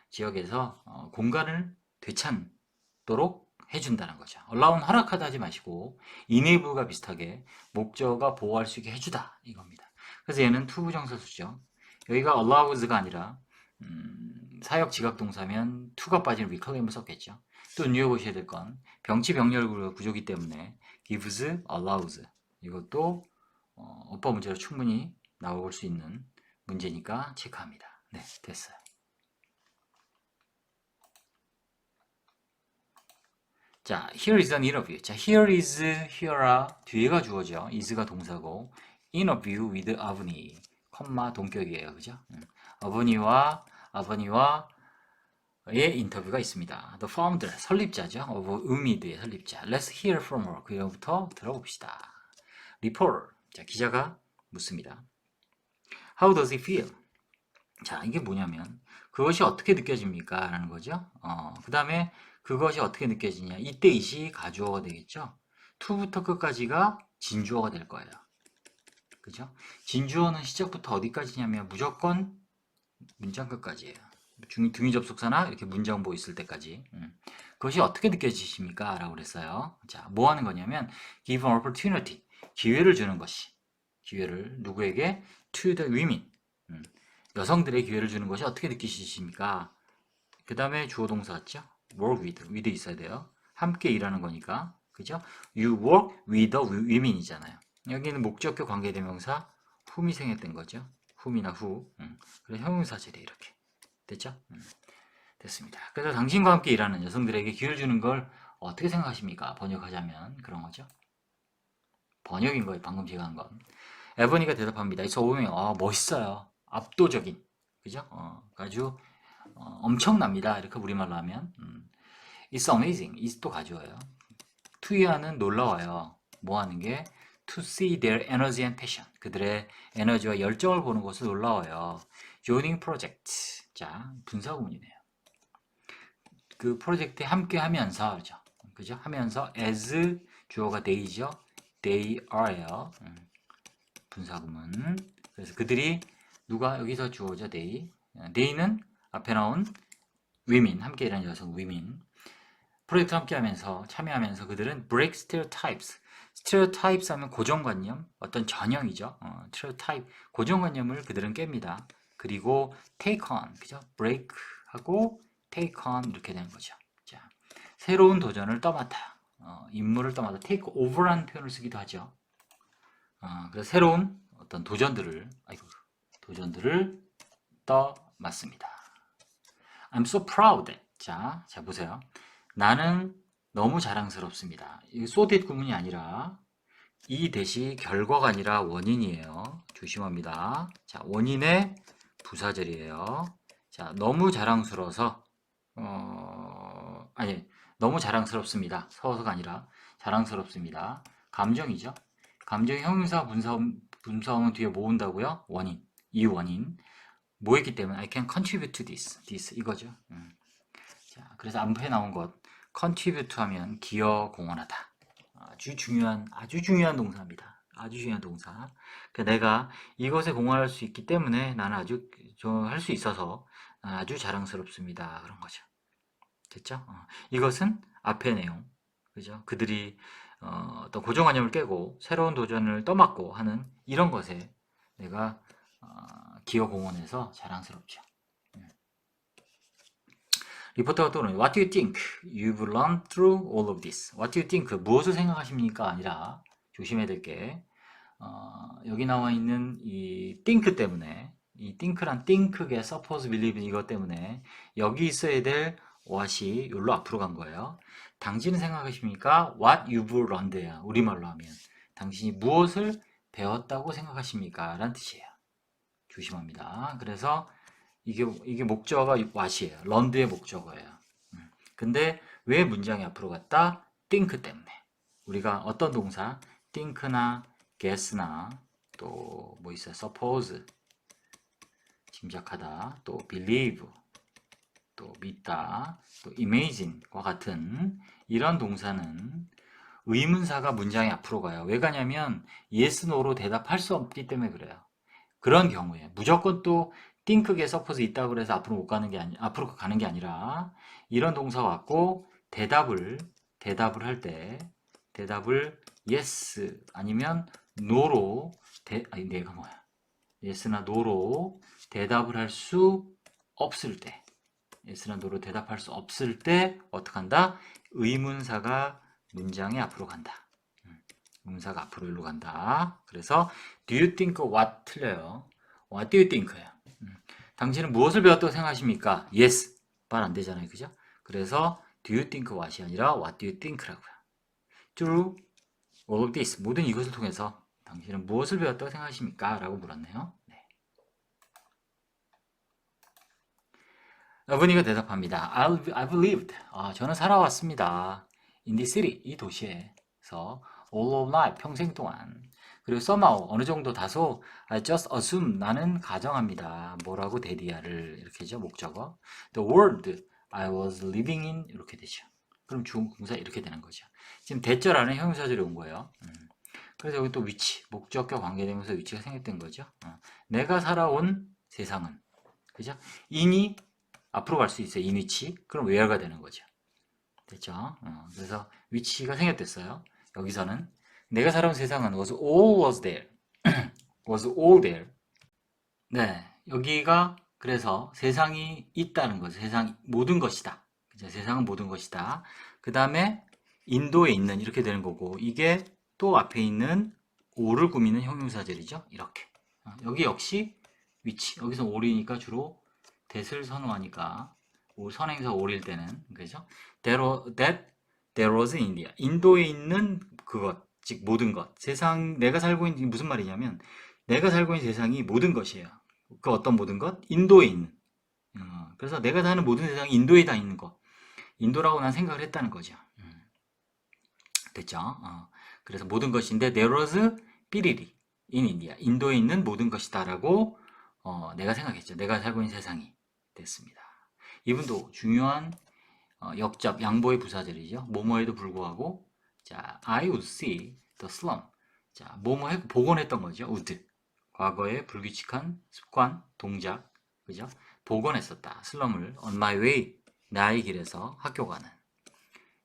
지역에서 공간을 되찾도록 해준다는 거죠. allow는 허락하다 하지 마시고 enable가 비슷하게 목적어가 보호할 수 있게 해주다 이겁니다. 그래서 얘는 투부정사수죠. 여기가 allows가 아니라 사역 지각 동사면 to가 빠진 reclaim을 썼겠죠. 또 눈여보셔야 될 건 병치 병렬 구조기 때문에 gives, allows 이것도 어법 문제로 충분히 나올 수 있는 문제니까 체크합니다. 네, 됐어요. 자, here is an interview. 자, here is, here'a 뒤에가 주어져. is가 동사고 interview with 아버니, 컴마 동격이에요. 그죠? 아버니와의 인터뷰가 있습니다. The founder, 설립자죠. of 우미드의 설립자. Let's hear from her. 그로부터 들어봅시다. reporter. 자, 기자가 묻습니다. How does it feel? 자, 이게 뭐냐면 그것이 어떻게 느껴집니까? 라는 거죠. 그 다음에 그것이 어떻게 느껴지냐. 이때 이시 가주어가 되겠죠. to부터 끝까지가 진주어가 될 거예요. 그죠? 진주어는 시작부터 어디까지냐면 무조건 문장 끝까지예요. 등위 접속사나 이렇게 문장보 있을 때까지. 그것이 어떻게 느껴지십니까? 라고 그랬어요. 자, 뭐 하는 거냐면 give an opportunity. 기회를 주는 것이. 기회를 누구에게? to the women. 여성들의 기회를 주는 것이 어떻게 느끼십니까? 그 다음에 주어 동사 같죠? work with 있어야 돼요. 함께 일하는 거니까. 그죠? You work with the women이잖아요. 여기는 목적격 관계대명사 whom이 생겼던 거죠. whom이나 who. 그래서 형용사절이 이렇게. 됐죠? 됐습니다. 그래서 당신과 함께 일하는 여성들에게 기회를 주는 걸 어떻게 생각하십니까? 번역하자면 그런 거죠. 번역인 거예요. 방금 제가 한 건. 에버니가 대답합니다. 소우명, 멋있어요. 압도적인. 그죠? 아주 엄청납니다. 이렇게 우리말로 하면. It's amazing. It's 또 가져와요. to야는 놀라워요. 뭐 하는 게? To see their energy and passion. 그들의 에너지와 열정을 보는 것을 놀라워요. Joining project. 자, 분사구문이네요. 그 프로젝트에 함께 하면서, 그죠? 하면서, as 주어가 they죠? They are요. 분사구문. 그래서 그들이, 누가 여기서 주어죠? they. they는 앞에 나온 women, 함께 일하는 여성 women. 프로젝트 함께 하면서, 참여하면서 그들은 break stereotypes. stereotypes 하면 고정관념, 어떤 전형이죠. stereotype, 고정관념을 그들은 깹니다. 그리고 take on, 그죠? break 하고 take on 이렇게 되는 거죠. 자, 새로운 도전을 떠맡아. 임무를 떠맡아 take over라는 표현을 쓰기도 하죠. 그래서 새로운 어떤 도전들을 떠맡습니다. I'm so proud. 자 보세요. 나는 너무 자랑스럽습니다. 이 so that 구문이 아니라 이 대시 결과가 아니라 원인이에요. 조심합니다. 자, 원인의 부사절이에요. 자, 너무 자랑스러워서 너무 자랑스럽습니다. 서서가 아니라 자랑스럽습니다. 감정이죠. 감정의 형용사 분사어는 뒤에 모은다고요? 원인. 이 원인. 뭐였기 때문에 I can contribute to this 이거죠. 자, 그래서 앞에 나온 것 contribute 하면 기여 공헌하다. 아주 중요한 동사입니다. 아주 중요한 동사. 그러니까 내가 이것에 공헌할 수 있기 때문에 나는 아주 할 수 있어서 아주 자랑스럽습니다. 그런 거죠. 됐죠? 이것은 앞의 내용. 그죠? 그들이 어떤 고정관념을 깨고 새로운 도전을 떠맡고 하는 이런 것에 내가 기여 공헌해서 자랑스럽죠. 리포터가 또는 What do you think? You've learned through all of this. What do you think? 무엇을 생각하십니까? 아니라 조심해야 될 게 여기 나와 있는 이 think 때문에 이 think란 think의 suppose, believe 이것 때문에 여기 있어야 될 what이 여기로 앞으로 간 거예요. 당신은 생각하십니까? What you've learned야. 우리말로 하면 당신이 무엇을 배웠다고 생각하십니까? 라는 뜻이에요. 조심합니다. 그래서 이게 목적어가 what이에요. learned의 목적어예요. 근데 왜 문장이 앞으로 갔다? think 때문에. 우리가 어떤 동사 think나 guess나 또 뭐 있어요? suppose 짐작하다, 또 believe, 또 믿다, 또 imagine과 같은 이런 동사는 의문사가 문장이 앞으로 가요. 왜 가냐면 yes, no로 대답할 수 없기 때문에 그래요. 그런 경우에 무조건 또 think에 suppose 있다고 그래서 앞으로 못 가는 게 앞으로 가는 게 아니라 이런 동사가 왔고 대답을 할 때 대답을 yes 아니면 no로 내가 뭐야? yes나 no로 대답을 할 수 없을 때 yes나 no로 대답할 수 없을 때 어떻게 한다? 의문사가 문장에 앞으로 간다. 의문사가 앞으로 일로 간다. 그래서 do you think what 틀려요. What do you think예요. 당신은 무엇을 배웠다고 생각하십니까? Yes. 말 안 되잖아요. 그죠? 그래서 do you think what이 아니라 what do you think라고요. Through all of this. 모든 이것을 통해서 당신은 무엇을 배웠다고 생각하십니까? 라고 물었네요. 네. 어머니가 대답합니다. I've lived. 저는 살아왔습니다. In this city. 이 도시에서 all of life. 평생 동안. 그리고 somehow 어느 정도 다소 I just assume 나는 가정합니다. 뭐라고 데디아를 이렇게죠. 목적어. The world I was living in 이렇게 되죠. 그럼 주어공사 이렇게 되는 거죠. 지금 대절 안에 형용사절이 온 거예요. 그래서 여기 또 위치, 목적과 관계되면서 위치가 생겼던 거죠. 내가 살아온 세상은, 그죠? 인이 앞으로 갈 수 있어요. 인 위치. 그럼 where가 되는 거죠. 됐죠? 그래서 위치가 생겼댔어요. 여기서는 내가 살아온 세상은 was there. was all there. 네, 여기가 그래서 세상이 있다는 거죠. 세상 모든 것이다. 그죠? 세상은 모든 것이다. 그 다음에 인도에 있는 이렇게 되는 거고 이게 또 앞에 있는 all을 꾸미는 형용사절이죠. 이렇게. 여기 역시 위치. 여기서 all이니까 주로 that을 선호하니까 선행사 all일 때는 그죠? That there was in India. 인도에 있는 그것, 즉 모든 것. 세상 내가 살고 있는 무슨 말이냐면 내가 살고 있는 세상이 모든 것이에요. 그 어떤 모든 것? 인도에 있는. 그래서 내가 사는 모든 세상이 인도에 다 있는 것. 인도라고 난 생각을 했다는 거죠. 됐죠? 그래서 모든 것인데 there was 삐리리 in India. 인도에 있는 모든 것이다라고 내가 생각했죠. 내가 살고 있는 세상이 됐습니다. 이분도 중요한 역접, 양보의 부사절이죠. 뭐뭐에도 불구하고 자, I would see the slum. 자, 뭐뭐 복원했던 거죠. would. 과거의 불규칙한 습관, 동작, 그죠? 복원했었다. 슬럼을 on my way, 나의 길에서 학교 가는.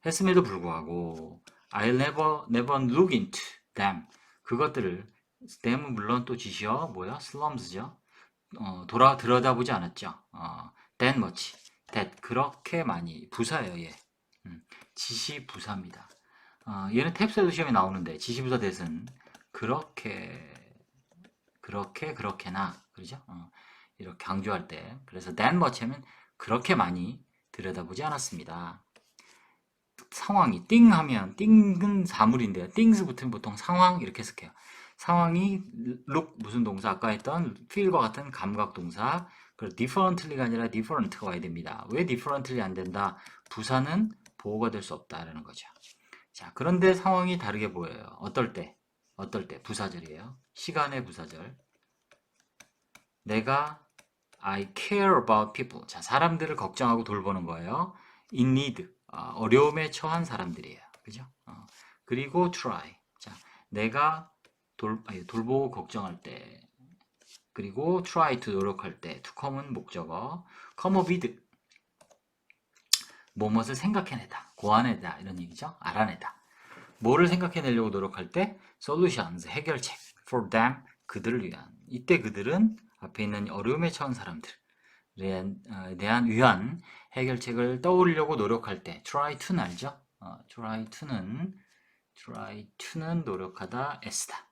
했음에도 불구하고 I'll never look into them. 그것들을 them은 물론 또 지시어 뭐야? slums죠. 들여다보지 않았죠. that much, that 그렇게 많이 부사예요. 얘. 지시 부사입니다. 얘는 탭스에도 시험에 나오는데 지시부사 that은 그렇게나 그러죠? 이렇게 강조할 때 그래서 that much 하면 그렇게 많이 들여다보지 않았습니다. 상황이 띵 하면 띵은 사물인데요. things 붙으면 보통 상황 이렇게 해석해요. 상황이 look 무슨 동사 아까 했던 feel과 같은 감각 동사 그리고 differently가 아니라 different가 와야 됩니다. 왜 differently 안 된다? 부사는 보호가 될 수 없다라는 거죠. 자, 그런데 상황이 다르게 보여요. 어떨 때? 부사절이에요. 시간의 부사절. 내가 I care about people. 자, 사람들을 걱정하고 돌보는 거예요. in need. 어려움에 처한 사람들이에요. 그죠? 그리고 try. 자, 내가 돌보고 걱정할 때. 그리고 try to 노력할 때. to come은 목적어. come up with. 뭐뭇을 생각해내다. 고안해다. 이런 얘기죠. 알아내다. 뭐를 생각해내려고 노력할 때 solutions, 해결책 for them, 그들을 위한. 이때 그들은 앞에 있는 어려움에 처한 사람들에 대한 위한 해결책을 떠올리려고 노력할 때 try to는 알죠? try to는 노력하다, 애쓰다.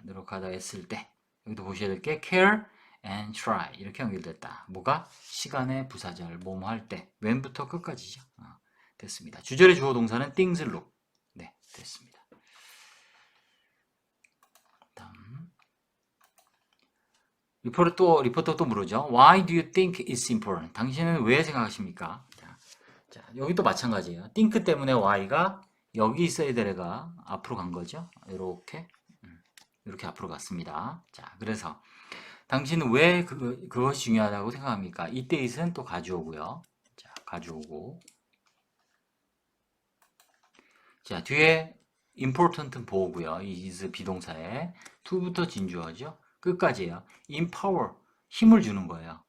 노력하다, 애쓸 때 여기도 보셔야 될 게 care and try 이렇게 연결됐다. 뭐가? 시간의 부사절, 뭐뭐 할 때, when부터 끝까지죠. 됐습니다. 주절의 주어 동사는 things를 look. 네, 됐습니다. 다음. 리포터 또 물으죠. Why do you think it's important? 당신은 왜 생각하십니까? 자, 여기도 마찬가지예요. think 때문에 why가 여기 있어야 될 애가 앞으로 간 거죠. 이렇게 앞으로 갔습니다. 자, 그래서 당신은 왜 그것이 중요하다고 생각합니까? 이때 it은 또 가져오고요. 자, 가져오고. 자, 뒤에 important은 보고요. is 비동사에 to부터 진주어죠. 끝까지예요. empower 힘을 주는 거예요.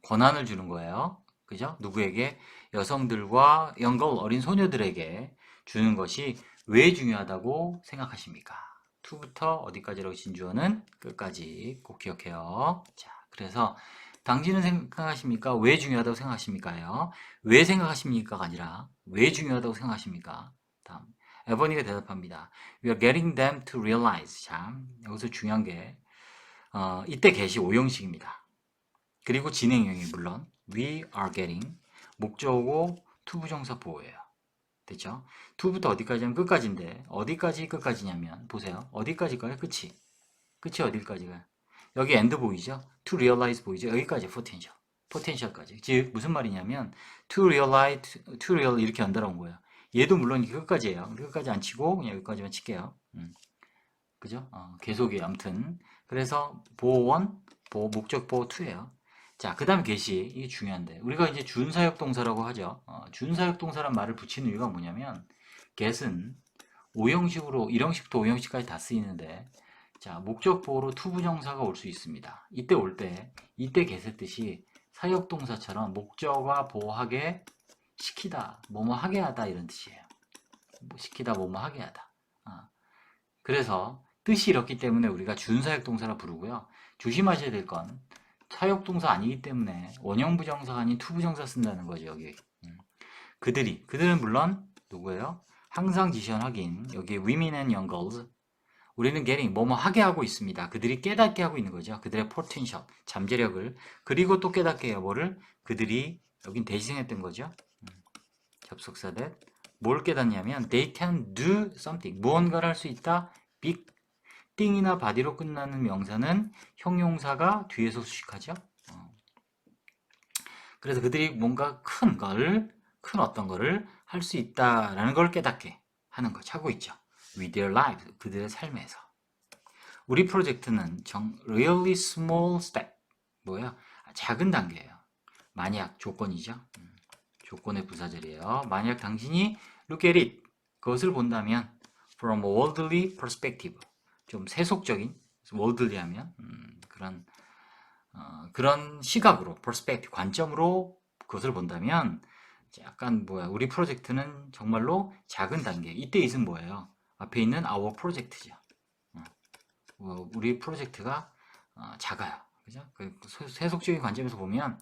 권한을 주는 거예요. 그죠? 누구에게? 여성들과 영걸 어린 소녀들에게 주는 것이 왜 중요하다고 생각하십니까? to부터 어디까지라고 진주어는 끝까지 꼭 기억해요. 자, 그래서 당신은 생각하십니까? 왜 중요하다고 생각하십니까요? 왜 생각하십니까가 아니라 왜 중요하다고 생각하십니까? 다음. 에버니가 대답합니다. We are getting them to realize. 자, 여기서 중요한 게 이때 get이 오형식입니다. 그리고 진행형이 물론 we are getting 목적어고 투부정사 보호예요. 됐죠? to부터 어디까지면 끝까지인데 어디까지 끝까지냐면 보세요. 어디까지가요? 끝이 어디까지가요? 여기 end 보이죠? to realize 보이죠? 여기까지 potential까지. 즉 무슨 말이냐면 to real 이렇게 연달아온 거예요. 얘도 물론 끝까지예요. 끝까지 안 치고 그냥 여기까지만 칠게요. 그죠? 계속이에요. 아무튼 그래서 보호1, 목적 보호2예요. 자, 그 다음 get이 이게 중요한데 우리가 이제 준사역 동사라고 하죠. 준사역 동사란 말을 붙이는 이유가 뭐냐면 get은 5형식으로 1형식부터 5형식까지 다 쓰이는데 자, 목적 보호로 투부정사가 올 수 있습니다. 이때 올 때, 이때 개세뜻이 사역동사처럼 목적과 보호하게 시키다, 뭐뭐 하게 하다 이런 뜻이에요. 뭐 시키다, 뭐뭐 하게 하다. 그래서 뜻이 이렇기 때문에 우리가 준사역동사라 부르고요. 조심하셔야 될 건 사역동사 아니기 때문에 원형부정사가 아닌 투부정사 쓴다는 거죠. 여기. 그들은 물론 누구예요? 항상 지시현 확인. 여기 women and young girls. 우리는 getting 뭐뭐 하게 하고 있습니다. 그들이 깨닫게 하고 있는 거죠. 그들의 potential, 잠재력을. 그리고 또 깨닫게 해요. 뭐를? 그들이 여긴 대시생했던 거죠. 접속사 that 뭘 깨닫냐면 they can do something. 무언가를 할 수 있다. big thing이나 body로 끝나는 명사는 형용사가 뒤에서 수식하죠. 그래서 그들이 뭔가 큰 어떤 거를 할 수 있다라는 걸 깨닫게 하는 거 찾고 있죠. with their lives, 그들의 삶에서. 우리 프로젝트는 really small step, 뭐야? 작은 단계예요. 만약 조건이죠. 조건의 부사절이에요. 만약 당신이 look at it, 그것을 본다면 from a worldly perspective, 좀 세속적인, worldly 하면 그런 시각으로, perspective, 관점으로 그것을 본다면 약간 뭐야, 우리 프로젝트는 정말로 작은 단계. 이때 있은 뭐예요? 앞에 있는 our project죠. 우리 프로젝트가 작아요. 그죠? 세속적인 관점에서 보면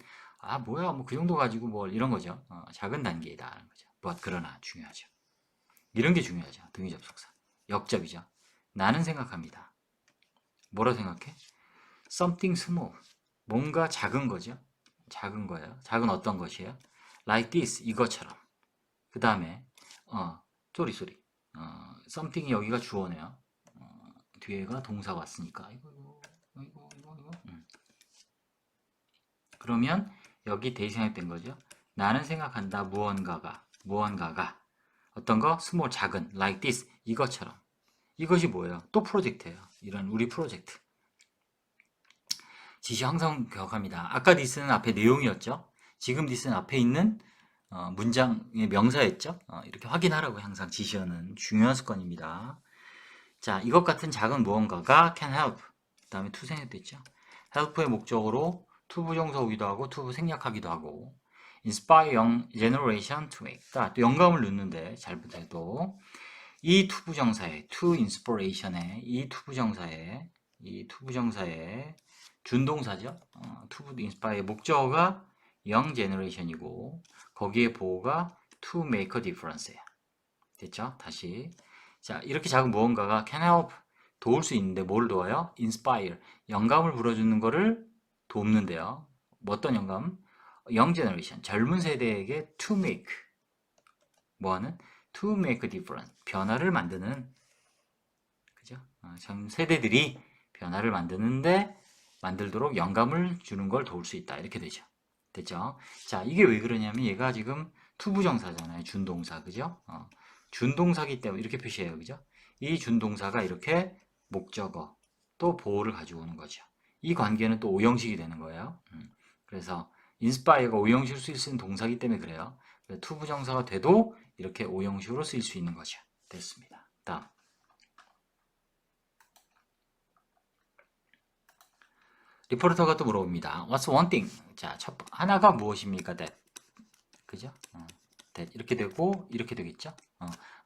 뭐야, 뭐 그 정도 가지고 뭘 이런 거죠. 작은 단계이다 하는 거죠. but 그러나 중요하죠. 이런 게 중요하죠. 등위 접속사. 역접이죠. 나는 생각합니다. 뭐라 생각해? something small. 뭔가 작은 거죠. 작은 거예요. 작은 어떤 것이에요? like this, 이것처럼. 그 다음에 쏘리. something이 여기가 주어네요. 뒤에가 동사가 왔으니까. 이거. 그러면 여기 대신했던 거죠. 나는 생각한다. 무언가가 어떤 거? small, 작은, like this, 이것처럼. 이것이 뭐예요? 또 프로젝트예요. 이런 우리 프로젝트. 지시 항상 기억합니다. 아까 this는 앞에 내용이었죠. 지금 this는 앞에 있는 문장의 명사였죠. 이렇게 확인하라고 항상 지시어는 중요한 습관입니다. 자, 이것 같은 작은 무언가가 can help. 그 다음에 to 생략됐죠. help의 목적으로 to 부정사 오기도 하고 to 생략하기도 하고 inspire young generation to make. 또 영감을 넣는데 잘못해도 이 to 부정사에 to inspiration에 이 to 부정사에 준동사죠. to inspire 목적어가 young generation이고 거기에 보호가 to make a difference예요. 됐죠? 다시. 자, 이렇게 작은 무언가가 can help, 도울 수 있는데 뭘 도와요? inspire, 영감을 불어주는 거를 돕는데요. 어떤 영감? young generation, 젊은 세대에게 to make, 뭐하는? to make a difference, 변화를 만드는, 그죠? 전 세대들이 변화를 만들도록 영감을 주는 걸 도울 수 있다. 이렇게 되죠. 됐죠? 자, 이게 왜 그러냐면 얘가 지금 투부정사잖아요. 준동사, 그죠? 준동사기 때문에 이렇게 표시해요. 그죠? 이 준동사가 이렇게 목적어 또 보호를 가지고 오는 거죠. 이 관계는 또 오형식이 되는 거예요. 그래서 inspire가 오형식으로 쓰일 수 있는 동사기 때문에 그래요. 투부정사가 돼도 이렇게 오형식으로 쓰일 수 있는 거죠. 됐습니다. 다음. 리포터가 또 물어봅니다. What's one thing? 자, 하나가 무엇입니까? That. 그죠? that. 이렇게 되고 이렇게 되겠죠?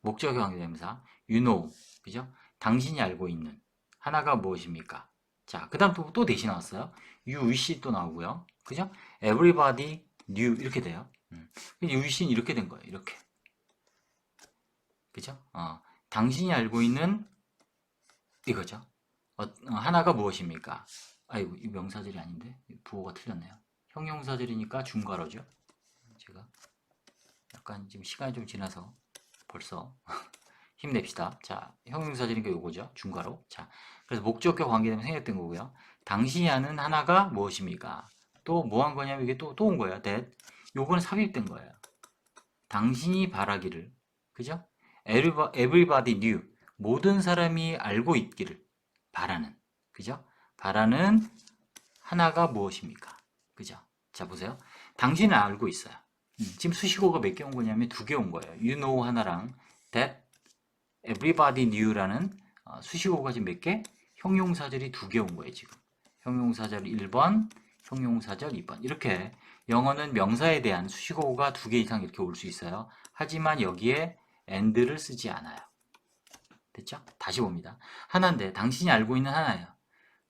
목적의 관계대명사 you know. 그죠? 당신이 알고 있는 하나가 무엇입니까? 자, 그 다음 또 대신 나왔어요. you wish 또 나오고요. 그죠? everybody knew 이렇게 돼요. you wish는 이렇게 된 거예요. 이렇게. 그죠? 당신이 알고 있는 이거죠. 하나가 무엇입니까? 아이고, 이 명사절이 아닌데 부호가 틀렸네요. 형용사절이니까 중괄호죠. 제가 약간 지금 시간이 좀 지나서 벌써 힘냅시다. 자, 형용사절이니까 요거죠. 중괄호. 자, 그래서 목적과 관계되면 생겼던 거고요. 당신이 아는 하나가 무엇입니까? 또 뭐 한 거냐면 이게 또 온 거예요. that. 요거는 삽입된 거예요. 당신이 바라기를. 그죠? everybody knew. 모든 사람이 알고 있기를 바라는. 그죠? 바라는 하나가 무엇입니까? 그죠? 자, 보세요. 당신은 알고 있어요. 지금 수식어가 몇 개 온 거냐면 2개 온 거예요. You know 하나랑 that everybody knew라는 수식어가 지금 몇 개? 형용사절이 2개 온 거예요, 지금. 형용사절 1번, 형용사절 2번. 이렇게 영어는 명사에 대한 수식어가 2개 이상 이렇게 올 수 있어요. 하지만 여기에 and를 쓰지 않아요. 됐죠? 다시 봅니다. 하나인데 당신이 알고 있는 하나예요.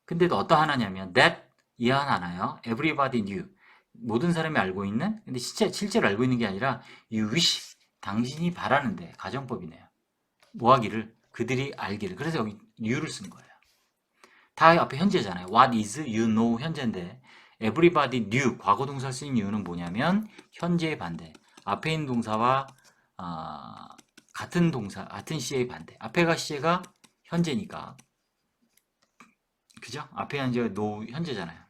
근데 또 어떤 하나냐면 that 이 하나요. everybody knew. 모든 사람이 알고 있는, 근데 실제로 알고 있는 게 아니라 you wish, 당신이 바라는데, 가정법이네요. 뭐 하기를? 그들이 알기를. 그래서 여기 new를 쓴 거예요. 다 앞에 현재잖아요. what is, you know, 현재인데 everybody knew, 과거동사를 쓴 이유는 뭐냐면 현재의 반대. 앞에 있는 동사와 같은 동사, 같은 시제의 반대. 앞에가 시제가 현재니까. 그죠? 앞에 현재가 현재잖아요.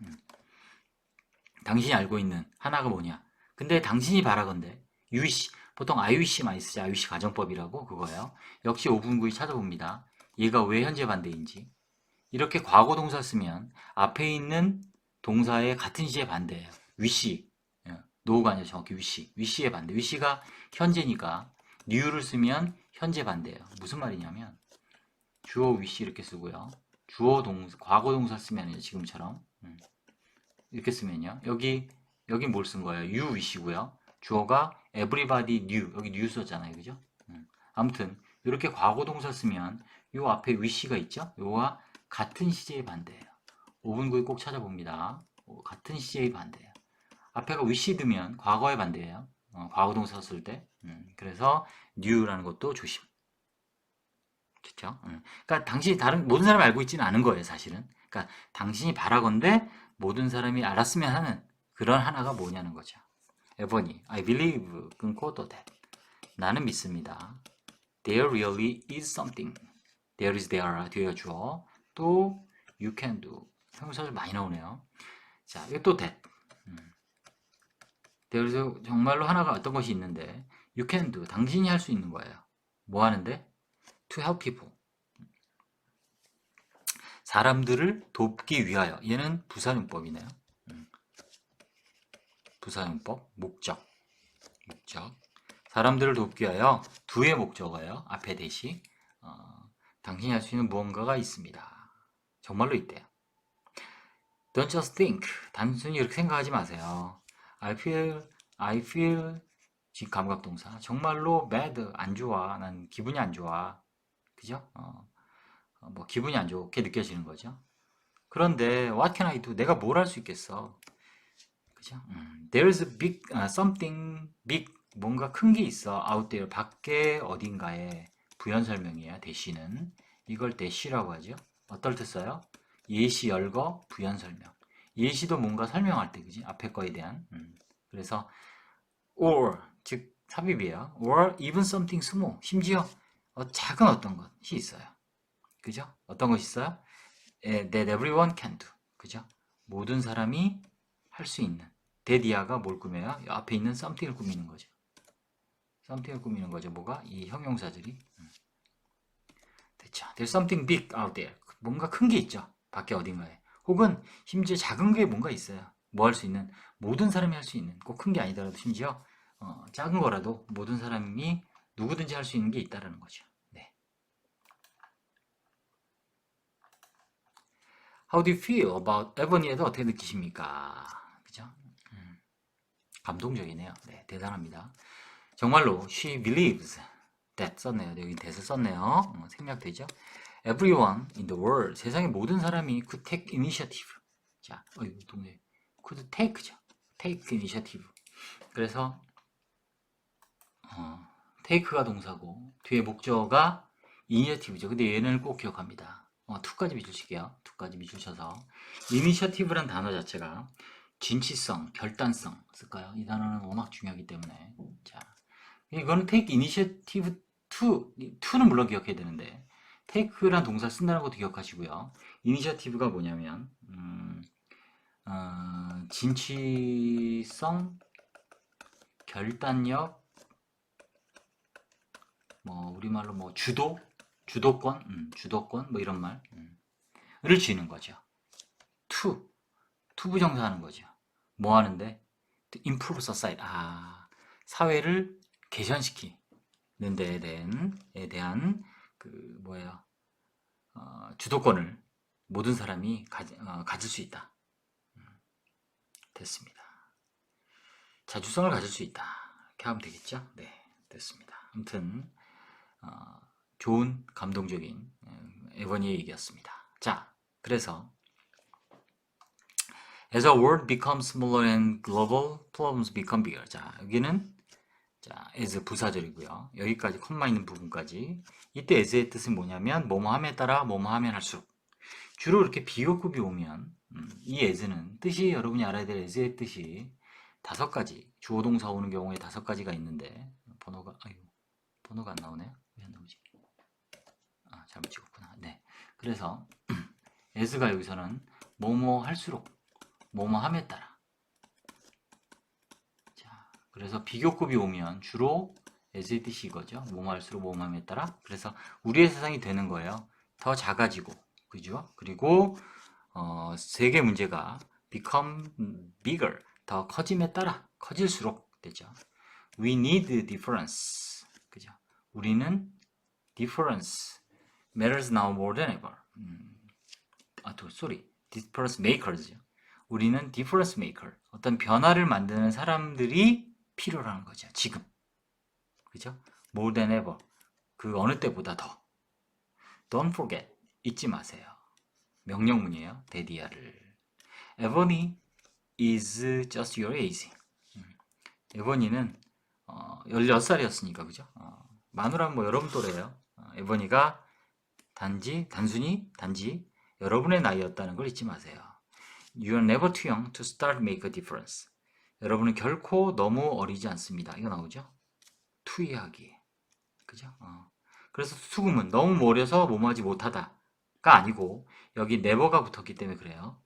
당신이 알고 있는 하나가 뭐냐? 근데 당신이 바라건대 you wish, 보통 I wish 많이 쓰죠. I wish 가정법이라고 그거예요. 역시 5분 9이 찾아봅니다. 얘가 왜 현재 반대인지. 이렇게 과거 동사 쓰면 앞에 있는 동사의 같은 시제 반대예요. wish, no가 아니라 정확히 wish의 반대. wish가 현재니까 new를 쓰면 현재 반대예요. 무슨 말이냐면 주어 wish 이렇게 쓰고요. 주어 동사, 과거 동사 쓰면 지금처럼 이렇게 쓰면요. 여기 뭘 쓴 거예요? you wish고요. 주어가 everybody knew. 여기 knew 썼잖아요. 그죠? 아무튼 이렇게 과거 동사 쓰면 요 앞에 wish가 있죠? 요와 같은 시제의 반대예요. 5분 9에 꼭 찾아봅니다. 같은 시제의 반대예요. 앞에가 wish 넣으면 과거의 반대예요. 과거 동사 쓸 때. 그래서 knew라는 것도 조심. 그렇죠? 그러니까 당신이 모든 사람이 알고 있지는 않은 거예요, 사실은. 그러니까 당신이 바라건대 모든 사람이 알았으면 하는 그런 하나가 뭐냐는 거죠. 에버니, I believe, 끊고 또 that. 나는 믿습니다. There really is something. There is there, 뒤에 주어. 또 you can do. 형용사들 많이 나오네요. 자, 이거 또 that. There's 정말로 하나가 어떤 것이 있는데 you can do, 당신이 할 수 있는 거예요. 뭐 하는데? To help people. 사람들을 돕기 위하여. 얘는 부사용법이네요. 부사용법, 목적. 사람들을 돕기 위하여 do의 목적어예요. 앞에 대시. 당신이 할 수 있는 무언가가 있습니다. 정말로 있대요. Don't just think. 단순히 이렇게 생각하지 마세요. I feel 지금 감각동사. 정말로 bad, 안 좋아. 난 기분이 안 좋아. 그죠? 뭐 기분이 안 좋게 느껴지는 거죠. 그런데 what can I do? 내가 뭘 할 수 있겠어? 그죠? There's a big something big, 뭔가 큰 게 있어. out there, 밖에 어딘가에. 부연 설명이에요. 대시는 이걸 대시라고 하죠. 어떨 때 써요? 예시 열거 부연 설명. 예시도 뭔가 설명할 때, 그지? 앞에 거에 대한. 그래서 or, 즉 삽입이에요. or even something small, 심지어 작은 어떤 것이 있어요. 그죠? 어떤 것이 있어요? That everyone can do. 그죠? 모든 사람이 할 수 있는. that이야가 뭘 꾸며요? 앞에 있는 something을 꾸미는 거죠. something을 꾸미는 거죠. 뭐가? 이 형용사들이. 됐죠? There's something big out there. 뭔가 큰 게 있죠. 밖에 어딘가에. 혹은 심지어 작은 게 뭔가 있어요. 뭐 할 수 있는, 모든 사람이 할 수 있는, 꼭 큰 게 아니더라도 심지어 작은 거라도 모든 사람이 누구든지 할 수 있는 게 있다는 거죠. 네. How do you feel about 에버니에 대해서 어떻게 느끼십니까? 그죠? 감동적이네요. 네, 대단합니다. 정말로 she believes that 썼네요. 여기 that을 썼네요. 생략되죠? Everyone in the world, 세상의 모든 사람이 could take initiative. 자, 동네 could take죠. take initiative. 그래서 take가 동사고 뒤에 목적어가 initiative죠. 근데 얘는 꼭 기억합니다. 2까지 밑줄칠게요. 2까지 밑줄쳐서 initiative란 단어 자체가 진취성, 결단성 쓸까요? 이 단어는 워낙 중요하기 때문에. 자, 이거는 take initiative to는 물론 기억해야 되는데 take란 동사 쓴다는 것도 기억하시고요. initiative가 뭐냐면 진취성, 결단력, 뭐 우리말로 뭐 주도권, 주도권 뭐 이런 말을 지는 거죠. 투부정사하는 거죠. 뭐 하는데? To improve society. 사회를 개선시키는 데에 대한 그 뭐예요? 주도권을 모든 사람이 가질 수 있다. 됐습니다. 자주성을 가질 수 있다. 이렇게 하면 되겠죠? 네, 됐습니다. 아무튼 좋은 감동적인 에버니의 얘기였습니다. 자, 그래서 As a world becomes smaller and global problems become bigger. 자, 여기는 자, as 부사절이고요. 여기까지 콤마 있는 부분까지. 이때 as의 뜻은 뭐냐면 뭐뭐함에 따라 뭐뭐하면 할수록 주로 이렇게 비교급이 오면 이 as는 뜻이 여러분이 알아야 될 as의 뜻이 5가지 주어 동사 오는 경우에 5가지가 있는데 번호가 안 나오네요. 왜 안 나오지? 잘못 찍었구나. 네. 그래서 as가 여기서는 뭐뭐 할수록 뭐뭐함에 따라. 자, 그래서 비교급이 오면 주로 as의 뜻이 이거죠. 뭐뭐 할수록 뭐뭐함에 따라. 그래서 우리의 세상이 되는 거예요. 더 작아지고, 그죠? 그리고 세계 문제가 become bigger, 더 커짐에 따라 커질수록 되죠. We need difference, 그죠? 우리는 difference matters now more than ever. difference makers죠. 우리는 difference maker, 어떤 변화를 만드는 사람들이 필요라는 거죠. 지금, 그죠? More than ever, 그 어느 때보다 더. Don't forget, 잊지 마세요. 명령문이에요. 데디아를. 에버니 is just your age. 에버니는 16살이었으니까, 그죠? 마누라는 뭐 여러분 또래예요. 에버니가 단지 여러분의 나이였다는 걸 잊지 마세요. You are never too young to start make a difference. 여러분은 결코 너무 어리지 않습니다. 이거 나오죠? 투이하기. 그죠? 그래서 수금은 너무 어려서 뭐뭐하지 못하다가 아니고 여기 never가 붙었기 때문에 그래요.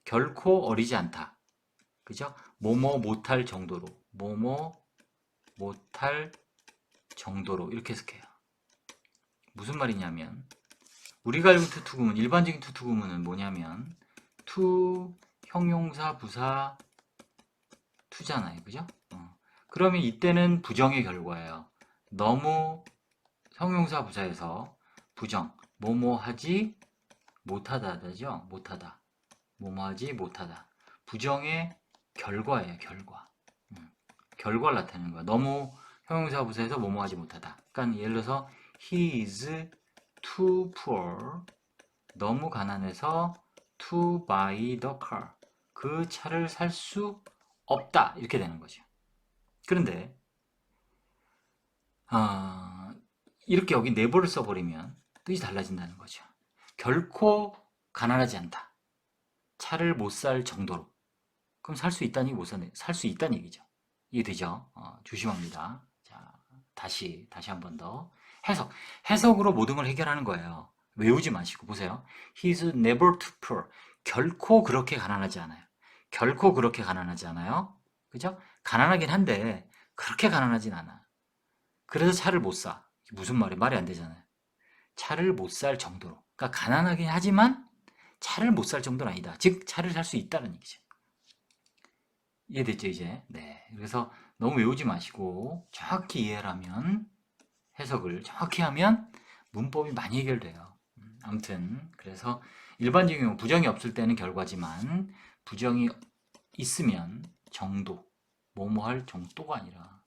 결코 어리지 않다. 그죠? 뭐뭐 못할 정도로. 뭐뭐 못할 정도로 이렇게 해석해요. 무슨 말이냐면 우리가 알고 있는 투투구문, 일반적인 투투구문은 뭐냐면 투, 형용사, 부사, 투잖아요. 그죠? 그러면 이때는 부정의 결과예요. 너무 형용사 부사에서 부정, 뭐뭐 하지 못하다죠. 못하다. 뭐뭐 하지 못하다. 부정의 결과예요. 결과. 결과를 나타내는 거야. 너무 형용사 부사에서 뭐뭐 하지 못하다. 그러니까 예를 들어서 he is too poor. 너무 가난해서 to buy the car. 그 차를 살 수 없다. 이렇게 되는 거죠. 그런데 이렇게 여기 never를 써버리면 뜻이 달라진다는 거죠. 결코 가난하지 않다. 차를 못 살 정도로. 그럼 살 수 있다니 못 사네. 살 수 있다는 얘기죠. 이해되죠? 조심합니다. 자, 다시 한 번 더. 해석으로 모든 걸 해결하는 거예요. 외우지 마시고 보세요. He's never too poor. 결코 그렇게 가난하지 않아요. 결코 그렇게 가난하지 않아요. 그죠? 가난하긴 한데 그렇게 가난하진 않아. 그래서 차를 못 사. 무슨 말이 말이 안 되잖아요. 차를 못 살 정도로. 그러니까 가난하긴 하지만 차를 못 살 정도는 아니다. 즉 차를 살 수 있다는 얘기죠. 이해됐죠, 이제? 네. 그래서 너무 외우지 마시고 정확히 이해를 하면 해석을 정확히 하면 문법이 많이 해결돼요. 아무튼 그래서 일반적인 경우 부정이 없을 때는 결과지만 부정이 있으면 정도, 뭐뭐 할 정도가 아니라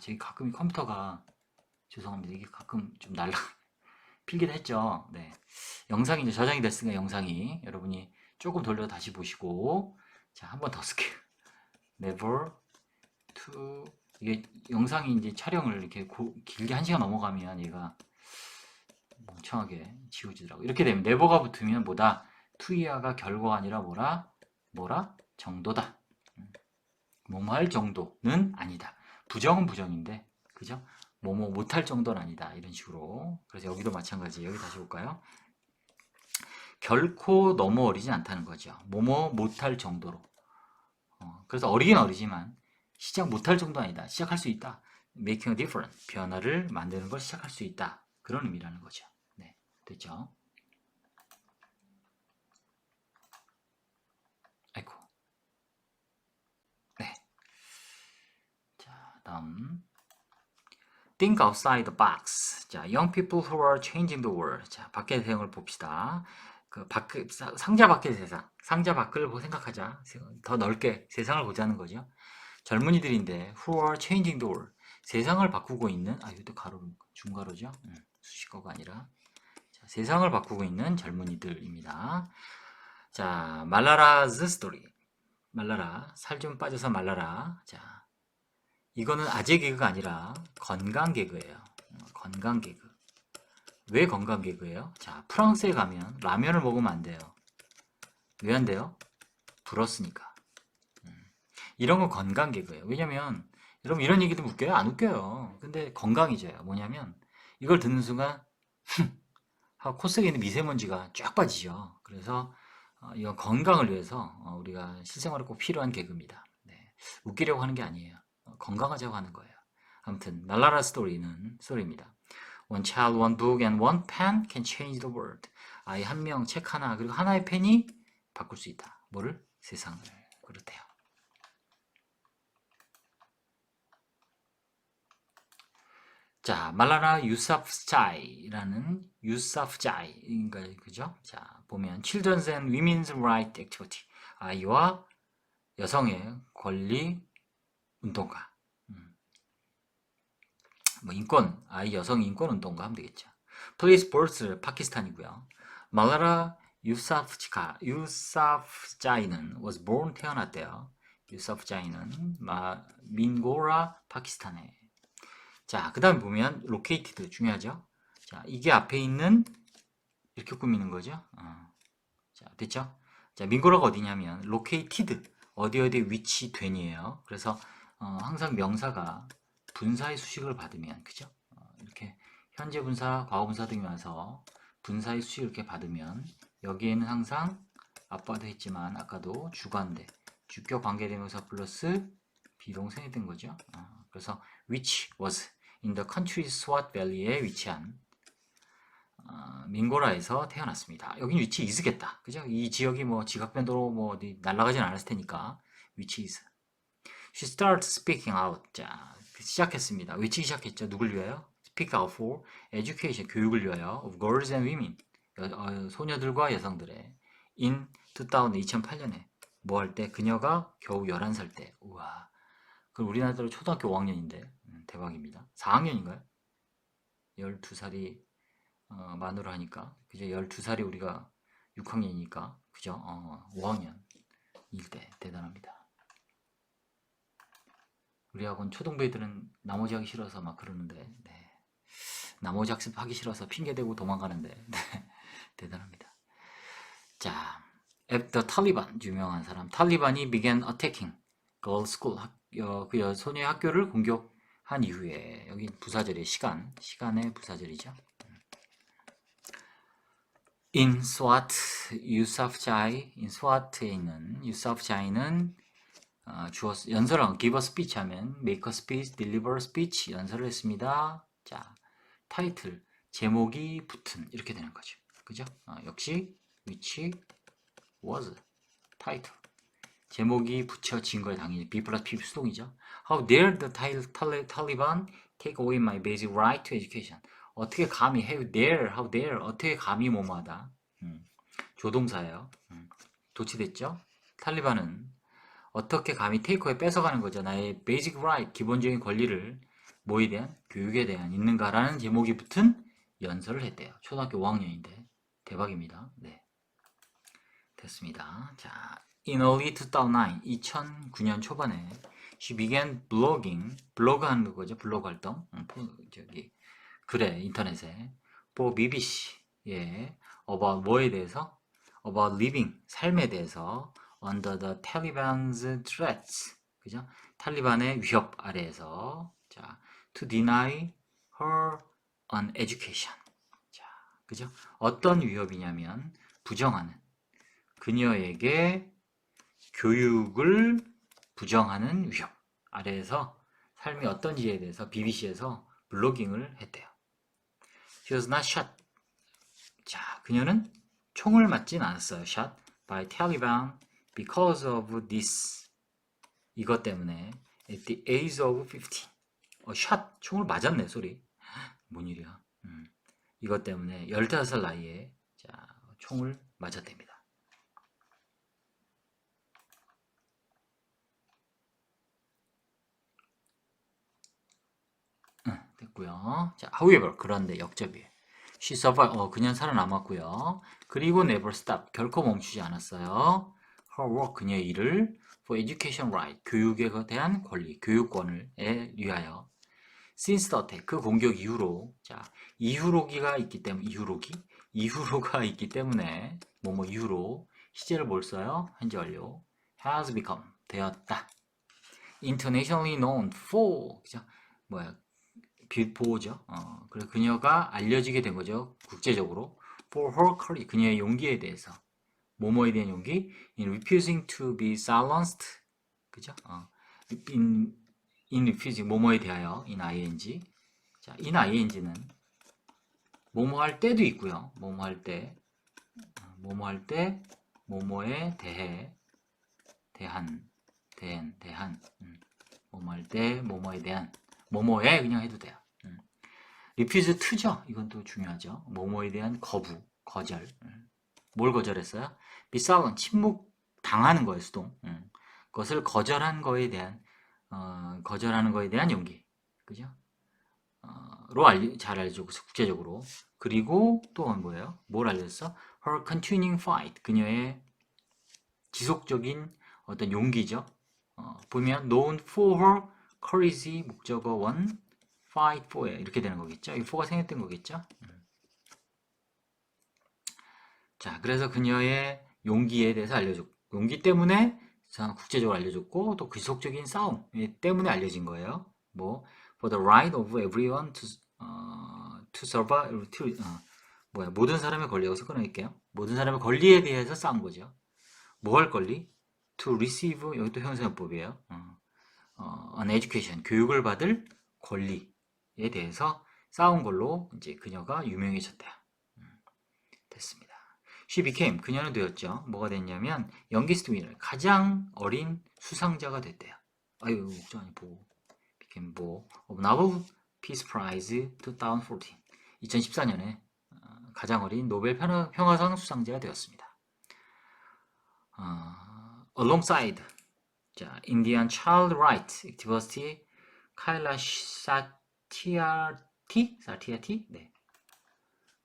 저기 가끔 컴퓨터가 죄송합니다. 이게 가끔 좀 필기도 했죠. 네. 영상이 이제 저장이 됐으니까 영상이 여러분이 조금 돌려 다시 보시고 자, 한 번 더 쓸게요. never to 이게 영상이 이제 촬영을 이렇게 길게 1시간 넘어가면 얘가 멍청하게 지워지더라고. 이렇게 되면 never가 붙으면 뭐다? to야가 결과가 아니라 뭐라? 정도다. 뭐뭐 할 정도는 아니다. 부정은 부정인데, 그죠? 뭐뭐 못할 정도는 아니다. 이런 식으로. 그래서 여기도 마찬가지. 여기 다시 볼까요? 결코 너무 어리진 않다는 거죠. 뭐뭐 못할 정도로. 그래서 어리긴 어리지만 시작 못할 정도는 아니다. 시작할 수 있다. Making a difference. 변화를 만드는 걸 시작할 수 있다. 그런 의미라는 거죠. 네, 됐죠? 아이고. 네. 자, 다음. think outside the box. 자, young people who are changing the world. 자, 밖의 세상을 봅시다. 그 상자 밖의 세상, 상자 밖을 생각하자. 더 넓게 세상을 보자는 거죠. 젊은이들인데 who are changing the world. 세상을 바꾸고 있는, 이것도 가로, 중가로죠. 수식어가 아니라. 자, 세상을 바꾸고 있는 젊은이들입니다. 자, 말라라's story. 말라라, 살 좀 빠져서 말라라. 자, 이거는 아재 개그가 아니라 건강 개그예요. 건강 개그. 왜 건강 개그예요? 자, 프랑스에 가면 라면을 먹으면 안 돼요. 왜 안 돼요? 불었으니까. 이런 건 건강 개그예요. 왜냐면 여러분 이런 얘기도 웃겨요? 안 웃겨요. 근데 건강이죠. 뭐냐면 이걸 듣는 순간 하고 코 속에 있는 미세먼지가 쫙 빠지죠. 그래서 이건 건강을 위해서 우리가 실생활에 꼭 필요한 개그입니다. 네. 웃기려고 하는 게 아니에요. 건강하자고 하는 거예요. 아무튼 날라라 스토리입니다. One child, one book, and one pen can change the world. 아이 한 명, 책 하나, 그리고 하나의 펜이 바꿀 수 있다. 뭐를? 세상을. 그렇대요. 자, 말라라 유사프자이라는 유사프자이인가 그죠? 자, 보면 Children's and Women's Right Activity. 아이와 여성의 권리 운동가. 뭐 인권, 아이 여성 인권 운동가 하면 되겠죠. Police Force 파키스탄이고요. 말라라 유사프자이는 was born 태어났대요. 유사프자이는 민고라 파키스탄에. 자, 그 다음에 보면 located 중요하죠. 자, 이게 앞에 있는 이렇게 꾸미는 거죠. 자, 됐죠? 자, 민고라가 어디냐면 located 어디에 위치된이에요. 그래서 항상 명사가 분사의 수식을 받으면 그죠? 이렇게 현재 분사, 과거 분사 등이 와서 분사의 수식을 이렇게 받으면 여기에는 항상 아빠도 했지만 아까도 주관대, 주격 관계대명사 플러스 비동생이 된 거죠. 그래서 which was in the country's Swat Valley에 위치한 민고라에서 태어났습니다. 여긴 위치 is겠다. 그죠? 이 지역이 뭐 지각변도로 뭐 어디 날아가진 않았을 테니까 위치 is. She started speaking out. 자, 시작했습니다. 외치기 시작했죠. 누굴 위하여? Speak out for education, 교육을 위하여 of girls and women, 소녀들과 여성들의 in 2008년에 뭐 할 때? 그녀가 겨우 11살 때. 우와. 그럼 우리나라로 초등학교 5학년인데 대박입니다. 4학년인가요? 12살이 만으로 하니까 그죠? 12살이 우리가 6학년이니까 그죠? 5학년 일 때 대단합니다. 우리 학원 초등부애들은 나머지 하기 싫어서 막 그러는데 네. 나머지 학습하기 싫어서 핑계대고 도망가는데 네. 대단합니다. 자, after Taliban 유명한 사람 탈리반이 began attacking girls school 그 소녀의 학교를 공격한 이후에 여기 부사절의 시간의 부사절이죠. In Swat Yusufzai in Swat에 있는 Yusufzai는 주어서 연설을 give a speech 하면 make a speech, deliver a speech 연설을 했습니다. 자, 타이틀 제목이 붙은 이렇게 되는 거죠. 그죠? 역시 which was title 제목이 붙여진 거에 당연히 B 플러스 P 수동이죠. How dare the Taliban take away my basic right to education? 어떻게 감히 how dare 어떻게 감히 뭐뭐하다. 조동사예요. 도치됐죠? 탈리반은 어떻게 감히 테이크어에 뺏어가는 거죠. 나의 basic right, 기본적인 권리를 뭐에 대한? 교육에 대한 있는가라는 제목이 붙은 연설을 했대요. 초등학교 5학년인데 대박입니다. 네, 됐습니다. 자, in early 2009, 2009년 초반에 she began blogging, 블로그 하는 거죠. 블로그 활동, 저기 글에 인터넷에 for BBC, 예, about 뭐에 대해서? about living, 삶에 대해서 under the Taliban's threats, 그죠? 탈리반의 위협 아래에서 자, to deny her an education. 자, 그죠? 어떤 위협이냐면 부정하는 그녀에게 교육을 부정하는 위협 아래에서 삶이 어떤지에 대해서 BBC에서 블로깅을 했대요. She was not shot. 자, 그녀는 총을 맞진 않았어요. Shot by Taliban because of this. 이것 때문에 at the age of 15. 샷! 총을 맞았네, 소리. 뭔 일이야. 이것 때문에 15살 나이에 자, 총을 맞았답니다. 됐고요. 자, however, 그런데 역접이에요. She survived, 그냥 살아남았고요. 그리고 never stop, 결코 멈추지 않았어요. Her work, 그녀의 일을 for education right, 교육에 대한 권리, 교육권을 위하여. Since the attack, 그 공격 이후로, 자, 이후로기가 있기 때문에, 이후로가 있기 때문에, 뭐뭐 이후로, 시제를 뭘 써요? 현재 완료. has become, 되었다. internationally known for, 그죠? 뭐야, 보호죠. 그래서 그녀가 알려지게 된 거죠. 국제적으로. For her courage, 그녀의 용기에 대해서. 뭐뭐에 대한 용기? In refusing to be silenced. 그죠? in, in refusing, 뭐뭐에 대하여. in ing. 자, in ing는 뭐뭐 할 때도 있고요. 뭐뭐 할 때, 뭐뭐 할 때, 뭐뭐에 대해, 대한. 뭐뭐 할 때, 뭐뭐에 대한, 뭐뭐에 그냥 해도 돼요. refuse to죠. 이건 또 중요하죠. 뭐뭐에 대한 거절. 뭘 거절했어요? be silent, 침묵 당하는 거예요, 수동. 그것을 거절하는 거에 대한 용기. 그죠? 잘 알죠. 국제적으로. 그리고 또 뭐예요? 뭘 알렸어? Her continuing fight. 그녀의 지속적인 어떤 용기죠. 보면 known for her courage 목적어 원 fight for 이렇게 되는 거겠죠. 이 for가 생략된 거겠죠. 자, 그래서 그녀의 용기에 대해서 알려줬고, 용기 때문에 국제적으로 알려줬고, 또 지속적인 싸움 때문에 알려진 거예요. 뭐, for the right of everyone to survive, 모든 사람의 권리, 여기서 끊어낼게요. 모든 사람의 권리에 대해서 싸운 거죠. 뭐 할 권리? to receive, 여기 또 형용사법이에요. an education, 교육을 받을 권리에 대해서 싸운 걸로 이제 그녀가 유명해졌대요. 됐습니다. She became, 그녀는 되었죠. 뭐가 됐냐면 youngest winner, 가장 어린 수상자가 됐대요. 아유, 목적 아니 보고. became 뭐 of Nobel Peace Prize 2014. 2014년에 가장 어린 노벨 평화상 수상자가 되었습니다. alongside, 자, Indian Child Rights Activist 카일라시 사티아티? 네.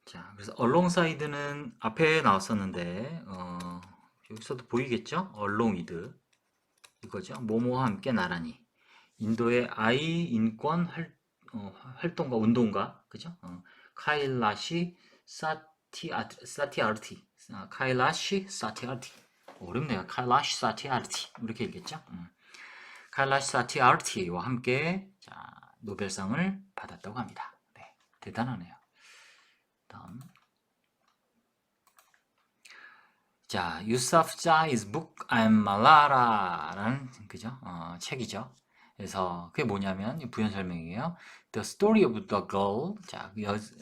자, 그래서 alongside는 앞에 나왔었는데 여기서도 보이겠죠? alongwith 이거죠. 뭐뭐와 함께 나란히. 인도의 아이 인권 활동가 운동가 그죠? 카일라시 사티아르티 카일라시 사티아르티 어렵네요. 카일라시 사티아르티 이렇게 읽겠죠? 카일라시 사티아르티와 함께 자, 노벨상을 받았다고 합니다. 네, 대단하네요. 다음. 자, 유사프 자이's book I'm Malala라는 그죠? 책이죠. 그래서 그게 뭐냐면 부연 설명이에요. The story of the girl. 자,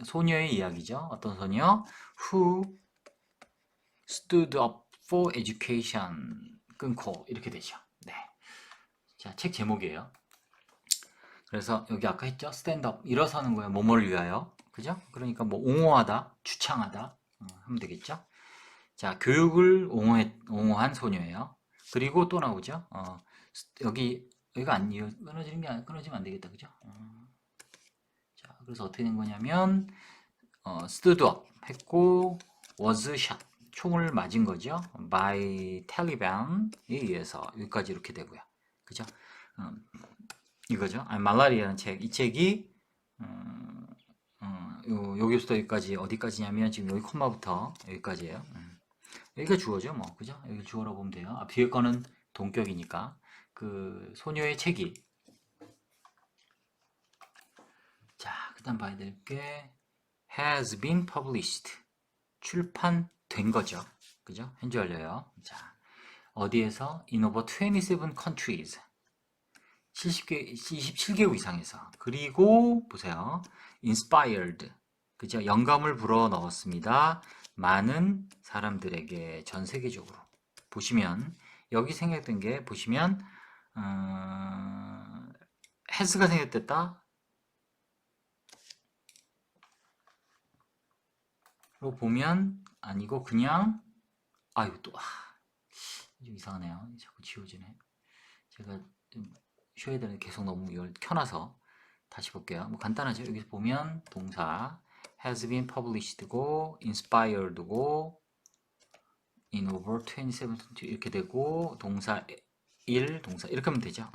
소녀의 이야기죠. 어떤 소녀? Who stood up for education. 끊고 이렇게 되죠. 네. 자, 책 제목이에요. 그래서 여기 아까 했죠? stand up. 일어서는 거예요. 뭐뭐를 위하여. 그죠? 그러니까 뭐 옹호하다, 주창하다 하면 되겠죠? 자, 교육을 옹호한 소녀예요. 그리고 또 나오죠. 여기가 끊어지면 안 되겠다, 그죠? 자, 그래서 어떻게 된 거냐면, stood up 했고, was shot. 총을 맞은 거죠. by Taliban에 의해서 여기까지 이렇게 되고요. 그죠? 이거죠. 말라리아라는 책. 이 책이 여기부터 여기까지 어디까지냐면 지금 여기 콤마부터 여기까지예요. 여기가 주어죠, 뭐. 그죠? 여기 주어라고 보면 돼요. 뒤에 거는 동격이니까. 그, 소녀의 책이. 자, 그 다음 봐야 될 게, has been published. 출판된 거죠. 그죠? 현재 완료요. 자, 어디에서? In over 27 countries. 27개국 이상에서. 그리고, 보세요. inspired. 그죠? 영감을 불어 넣었습니다. 많은 사람들에게 전 세계적으로 보시면 여기 생략된 게 보시면 has가 생략됐다 보면 아니고 그냥 이거 또 좀 이상하네요. 자꾸 지워지네. 제가 좀 쉬어야 되는데 계속 너무 이걸 켜놔서 다시 볼게요. 뭐 간단하죠. 여기 보면 동사 has been published고 inspired고 in over 27 이렇게 되고 동사 1 동사 이렇게 하면 되죠.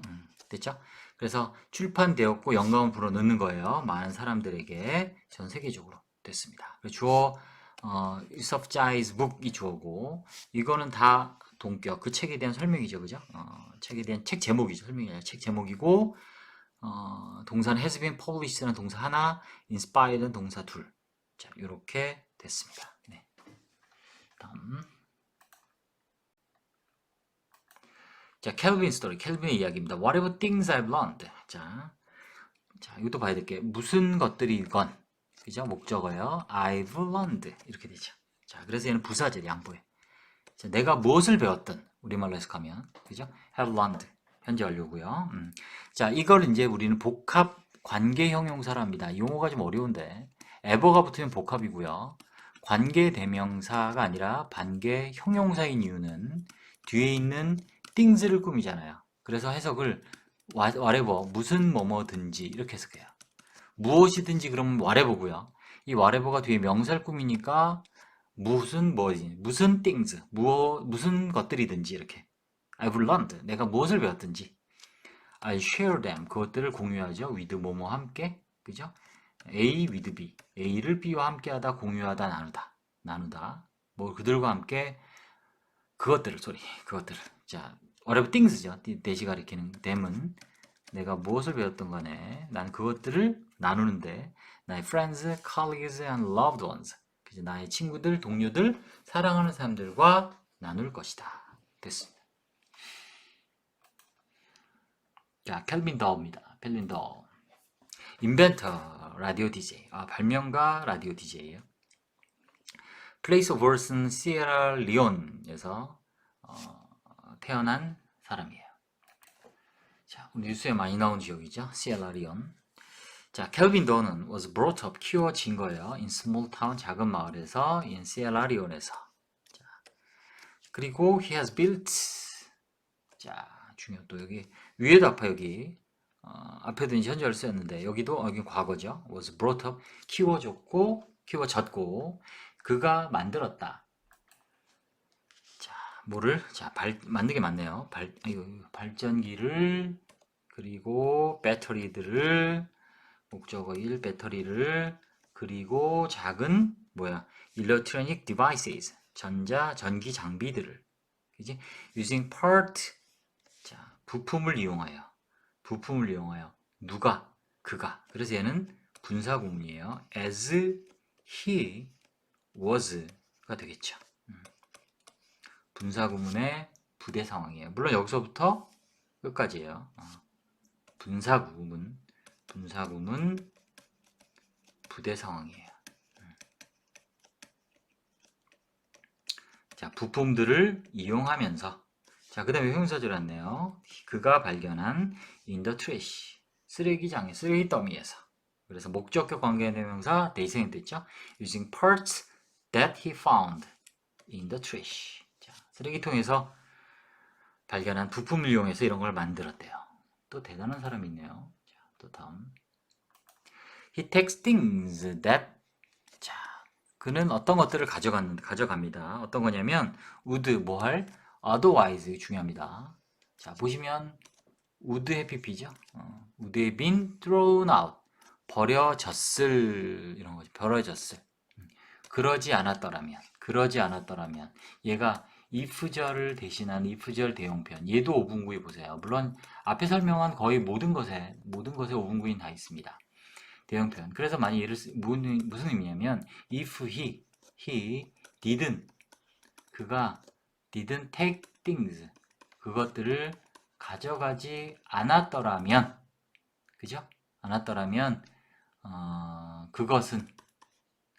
됐죠? 그래서 출판되었고 영감을 불어넣는 거예요. 많은 사람들에게 전 세계적으로 됐습니다. 주어 subj's book이 주어고 이거는 다 동격 그 책에 대한 설명이죠, 그죠? 책에 대한 책 제목이죠. 설명이 아니라 책 제목이고 동사는 has been published는 동사 하나, inspired는 동사 둘. 자, 이렇게 됐습니다. 네. 다음. 자, 켈빈 스토리, 켈빈의 이야기입니다. Whatever things I've learned. 자, 이것도 봐야 될 게 무슨 것들이건, 그죠? 목적어요. I've learned 이렇게 되죠. 자, 그래서 얘는 부사절 양보해. 자, 내가 무엇을 배웠든 우리말로 해석하면, 그죠? Have learned 현재 완료고요. 자, 이걸 이제 우리는 복합 관계 형용사로 합니다. 이 용어가 좀 어려운데 ever가 붙으면 복합이고요. 관계 대명사가 아니라 반계 형용사인 이유는 뒤에 있는 things를 꾸미잖아요. 그래서 해석을 whatever 무슨 뭐뭐든지 이렇게 해석해요. 무엇이든지 그러면 whatever고요. 이 whatever가 뒤에 명사를 꾸미니까 무슨 뭐지 무슨 things 무슨 것들이든지 이렇게 I've learned 내가 무엇을 배웠든지 I share them 그것들을 공유하죠. with 뭐뭐 함께 그죠? A with B A를 B와 함께하다 공유하다 나누다 뭐 그들과 함께 그것들을 자 whatever things죠. 대시 가리키는 them은 내가 무엇을 배웠던 간에 난 그것들을 나누는데 나의 friends, colleagues and loved ones 나의 친구들, 동료들, 사랑하는 사람들과 나눌 것이다. 됐습니다. 자, 켈빈 더입니다. 켈빈 더. 인벤터, 라디오 DJ. 발명가 라디오 DJ예요. Place of birth는 시에라리온에서 태어난 사람이에요. 자, 우리 뉴스에 많이 나온 지역이죠. 시에라리온. 자, 켈빈 더는 was brought up, 키워진 거예요. in small town, 작은 마을에서, in 시에라리온에서. 자, 그리고 he has built, 자, 중요 또 여기, 위에도 아파, 여기. 앞에도 이제 현재를 쓰였는데, 여기도, 여기 과거죠. was brought up, 키워졌고, 그가 만들었다. 자, 뭐를? 자, 만든 게 맞네요. 발전기를, 그리고 배터리들을, 목적어 1 배터리를 그리고 작은 electronic devices 전기 장비들을 그지? using part 자 부품을 이용하여 누가 그가 그래서 얘는 분사 구문이에요. as he was가 되겠죠. 분사 구문의 부대 상황이에요. 물론 여기서부터 끝까지예요. 분사 구문 부대 상황이에요. 자, 부품들을 이용하면서 자, 그 다음에 형용사절 왔네요. 그가 발견한 in the trash 쓰레기장에 쓰레기 더미에서 그래서 목적격 관계 대명사 대입이 됐죠. using parts that he found in the trash 자, 쓰레기통에서 발견한 부품을 이용해서 이런 걸 만들었대요. 또 대단한 사람이 있네요. 자, 또 다음 He takes things that 자, 그는 어떤 것들을 가져갑니다. 어떤 거냐면 would 뭐할 otherwise 중요합니다. 자, 보시면 would have been죠. would have been thrown out 버려졌을 이런 거죠. 버려졌을. 그러지 않았더라면 얘가 if절을 대신한 if절 대용편 얘도 오분구에 보세요. 물론 앞에 설명한 거의 모든 것에 오분구인 다 있습니다. 대형편. 그래서 많이 무슨 의미냐면 if he 그가 didn't take things 그것들을 가져가지 않았더라면 그죠? 않았더라면 그것은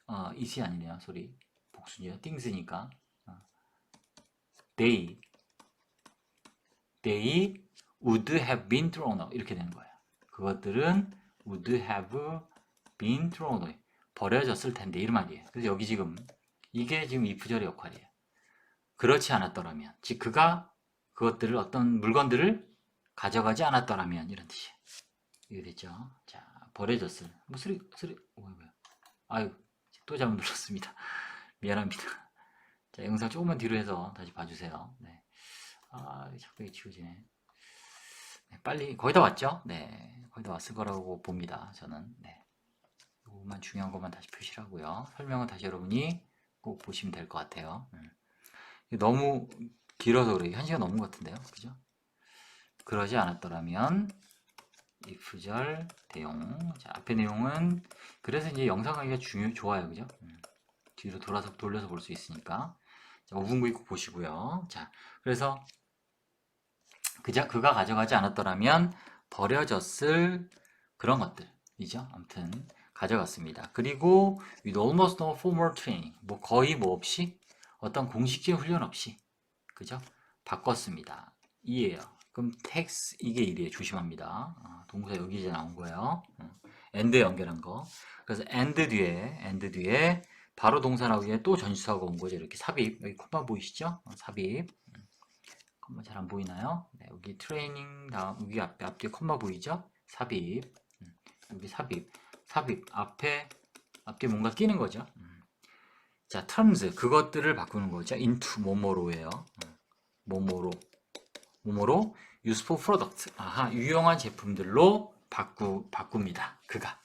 it이 아니네요. 소리 복수죠. things니까 they would have been thrown out 이렇게 되는 거예요. 그것들은 would have been thrown away. 버려졌을 텐데 이런 말이에요. 그래서 여기 지금 이게 지금 if절의 역할이에요. 그렇지 않았더라면, 즉 그가 그것들을 어떤 물건들을 가져가지 않았더라면 이런 뜻이에요. 이게 됐죠? 자, 버려졌을. 뭐 쓰리 뭐야? 아유, 또 잘못 눌렀습니다. 미안합니다. 자, 영상 조금만 뒤로 해서 다시 봐주세요. 네. 아, 자꾸 이게 지워지네. 네, 빨리 거의 다 왔죠? 네, 거의 다 왔을 거라고 봅니다. 저는. 네. 이것만 중요한 것만 다시 표시를 하고요. 설명은 다시 여러분이 꼭 보시면 될 것 같아요. 너무 길어서 그래요. 1시간 넘은 것 같은데요. 그죠? 그러지 않았더라면 if절 대용. 자, 앞에 내용은 그래서 이제 영상 강의가 좋아요. 그죠? 뒤로 돌려서 볼 수 있으니까. 자, 5분 구이 꼭 보시고요. 자, 그래서 그가 가져가지 않았더라면 버려졌을 그런 것들이죠. 아무튼 가져갔습니다. 그리고 with almost no formal training, 뭐 거의 뭐 없이 어떤 공식적인 훈련 없이, 그죠? 바꿨습니다. 이에요. 그럼 text 이게 일이에요. 조심합니다. 동사 여기 이제 나온 거예요. and 연결한 거. 그래서 and 뒤에 바로 동사 나오기에 또 전치사가 온 거죠. 이렇게 삽입. 여기 콤마 보이시죠? 삽입. 콤마 잘 안 보이나요? 네, 여기 트레이닝 다음 여기 앞뒤에 콤마 보이죠? 삽입. 여기 삽입 앞에 뭔가 끼는 거죠. 자, terms 그것들을 바꾸는 거죠. into 뭐뭐로예요. 뭐뭐로 useful product. 아하, 유용한 제품들로 바꿉니다. 그가.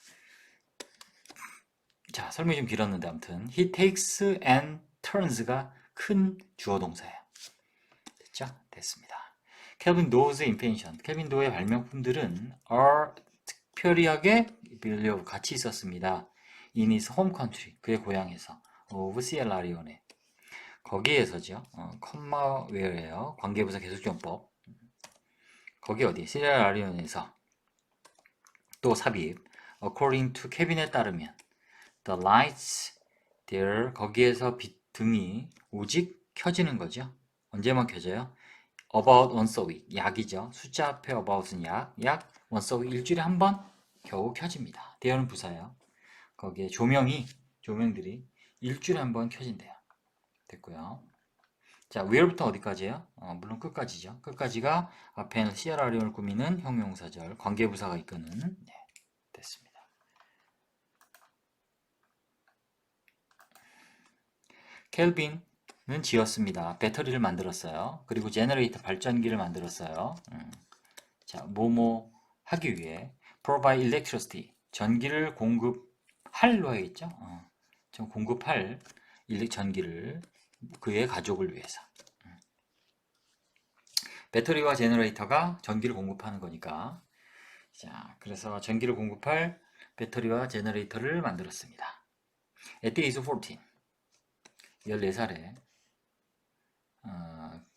자, 설명이 좀 길었는데 아무튼 he takes and turns가 큰 주어 동사예요. 됐죠? 됐습니다. 켈빈 도어의 인펜션. 켈빈 도어의 발명품들은 are 특별하게 빌려 같이 있었습니다. in his home country. 그의 고향에서 of 시엘라리온에. 거기에서죠. 컴마 웨어예요. 관계부사 계속전법. 거기 어디? 시엘라리온에서 또 삽입. according to 케빈에 따르면 the lights there 거기에서 등이 오직 켜지는 거죠. 언제만 켜져요? about once a week 약이죠. 숫자 앞에 about은 약 once a week 일주일에 한 번 겨우 켜집니다. there는 부사예요. 거기에 조명들이 일주일에 한 번 켜진대요. 됐고요. 자, where부터 어디까지예요? 물론 끝까지죠. 끝까지가 앞에는 시에라리온을 꾸미는 형용사절 관계부사가 이끄는 네, 됐습니다. 켈빈은 지었습니다. 배터리를 만들었어요. 그리고 제너레이터 발전기를 만들었어요. 자, 뭐뭐 하기 위해 provide electricity 전기를 공급할로 해야겠죠? 좀 공급할 전기를 그의 가족을 위해서. 배터리와 제너레이터가 전기를 공급하는 거니까. 자, 그래서 전기를 공급할 배터리와 제너레이터를 만들었습니다. At the age of 14, 14살에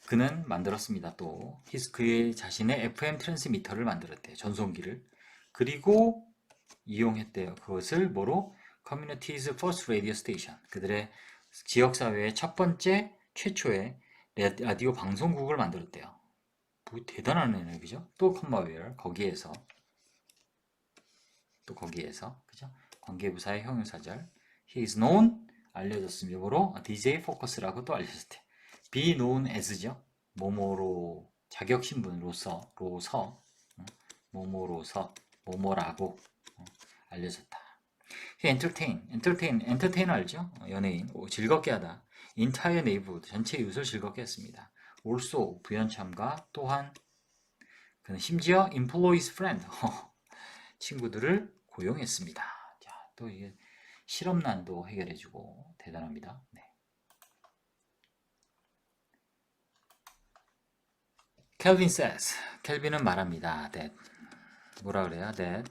그는 만들었습니다. 또 그의 자신의 FM 트랜스미터를 만들었대요. 전송기를. 그리고 이용했대요. 그것을 뭐로? Community's First Radio Station. 그들의 지역사회의 첫 번째 최초의 라디오 방송국을 만들었대요. 뭐 대단한 애네, 그죠? 또 컴마웨어 거기에서 그죠? 관계부사의 형용사절 he is known 알려졌습니다. 뭐로? DJ Focus라고 또 알려졌대. be known as죠. 뭐뭐로 자격신분으로서 뭐뭐라고 알려졌다. he entertain 알죠? 연예인 즐겁게 하다. entire neighborhood 전체 이웃을 즐겁게 했습니다. also 부연참가 또한 그는 심지어 employees friend 친구들을 고용했습니다. 자, 또 이게 실업난도 해결해주고 대단합니다. 네. Kelvin says, 켈빈은 말합니다. That 뭐라 그래요? That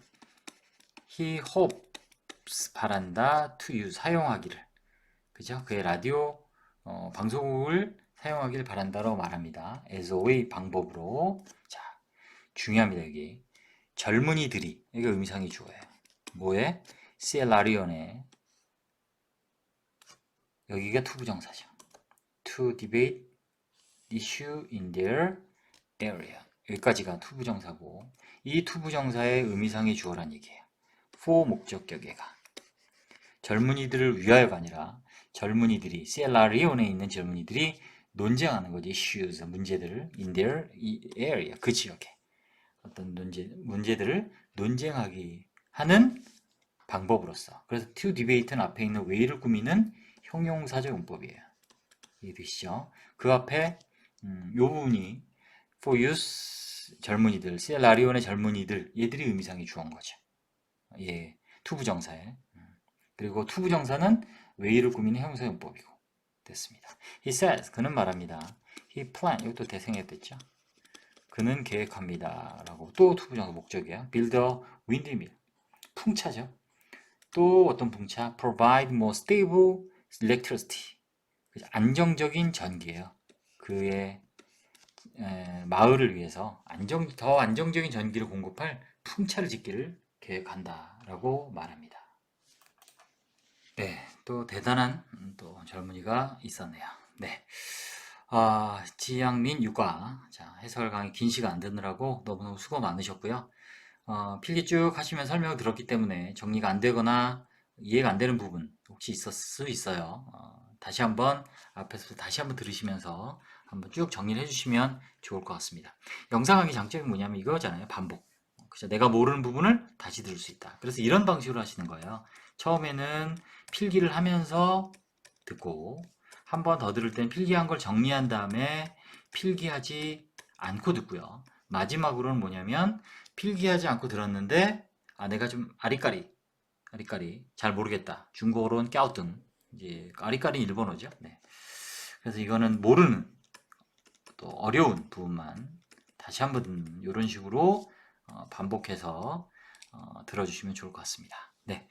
he hopes 바란다 to use 사용하기를 그죠? 그의 라디오 방송국을 사용하길 바란다로 말합니다. as a way 방법으로 자 중요합니다. 여기 젊은이들이 이게 의미상의 주어예요. 뭐에? 시엘라리온에 여기가 투부정사죠. to debate issue in their area 여기까지가 투부정사고 이 투부정사의 의미상의 주어란 얘기예요. for 목적격에가 젊은이들을 위하여가 아니라 젊은이들이 시에라리온에 있는 젊은이들이 논쟁하는 거지. issues, 문제들을 in their area, 그 지역에 어떤 문제들을 논쟁하기 하는 방법으로서. 그래서 to debate는 앞에 있는 way를 꾸미는 형용사적 용법이에요. 이해되시죠? 그 앞에 요 부분이 for youth 젊은이들, 시에라리온의 젊은이들 얘들이 의미상의 주어인 거죠. 예, 투부정사에. 그리고 투부정사는 way를 꾸미는 형용사 용법이고 됐습니다. He says 그는 말합니다. He plan 이것도 대생했댔죠. 그는 계획합니다. 라고 또 투부정사 목적이에요. build a windmill 풍차죠. 또 어떤 풍차? provide more stable electricity 안정적인 전기예요. 그의 마을을 위해서 더 안정적인 전기를 공급할 풍차를 짓기를 계획한다라고 말합니다. 네, 또 대단한 또 젊은이가 있었네요. 네, 지양민 육아 자 해설 강의 긴 시간 안 듣느라고 너무너무 수고 많으셨고요. 필기 쭉 하시면 설명을 들었기 때문에 정리가 안 되거나 이해가 안 되는 부분 혹시 있을 수 있어요. 다시 한번 앞에서 다시 한번 들으시면서 한번 쭉 정리를 해주시면 좋을 것 같습니다. 영상 강의 장점이 뭐냐면 이거잖아요. 반복. 그죠? 내가 모르는 부분을 다시 들을 수 있다. 그래서 이런 방식으로 하시는 거예요. 처음에는 필기를 하면서 듣고 한 번 더 들을 땐 필기한 걸 정리한 다음에 필기하지 않고 듣고요. 마지막으로는 뭐냐면 필기하지 않고 들었는데 내가 좀 아리까리 잘 모르겠다. 중국어로는 까우뚱 이제 아리까리 일본어죠. 네. 그래서 이거는 모르는 또 어려운 부분만 다시 한번 듣는 이런 식으로 반복해서 들어주시면 좋을 것 같습니다. 네.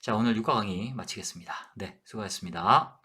자, 오늘 육아 강의 마치겠습니다. 네, 수고하셨습니다.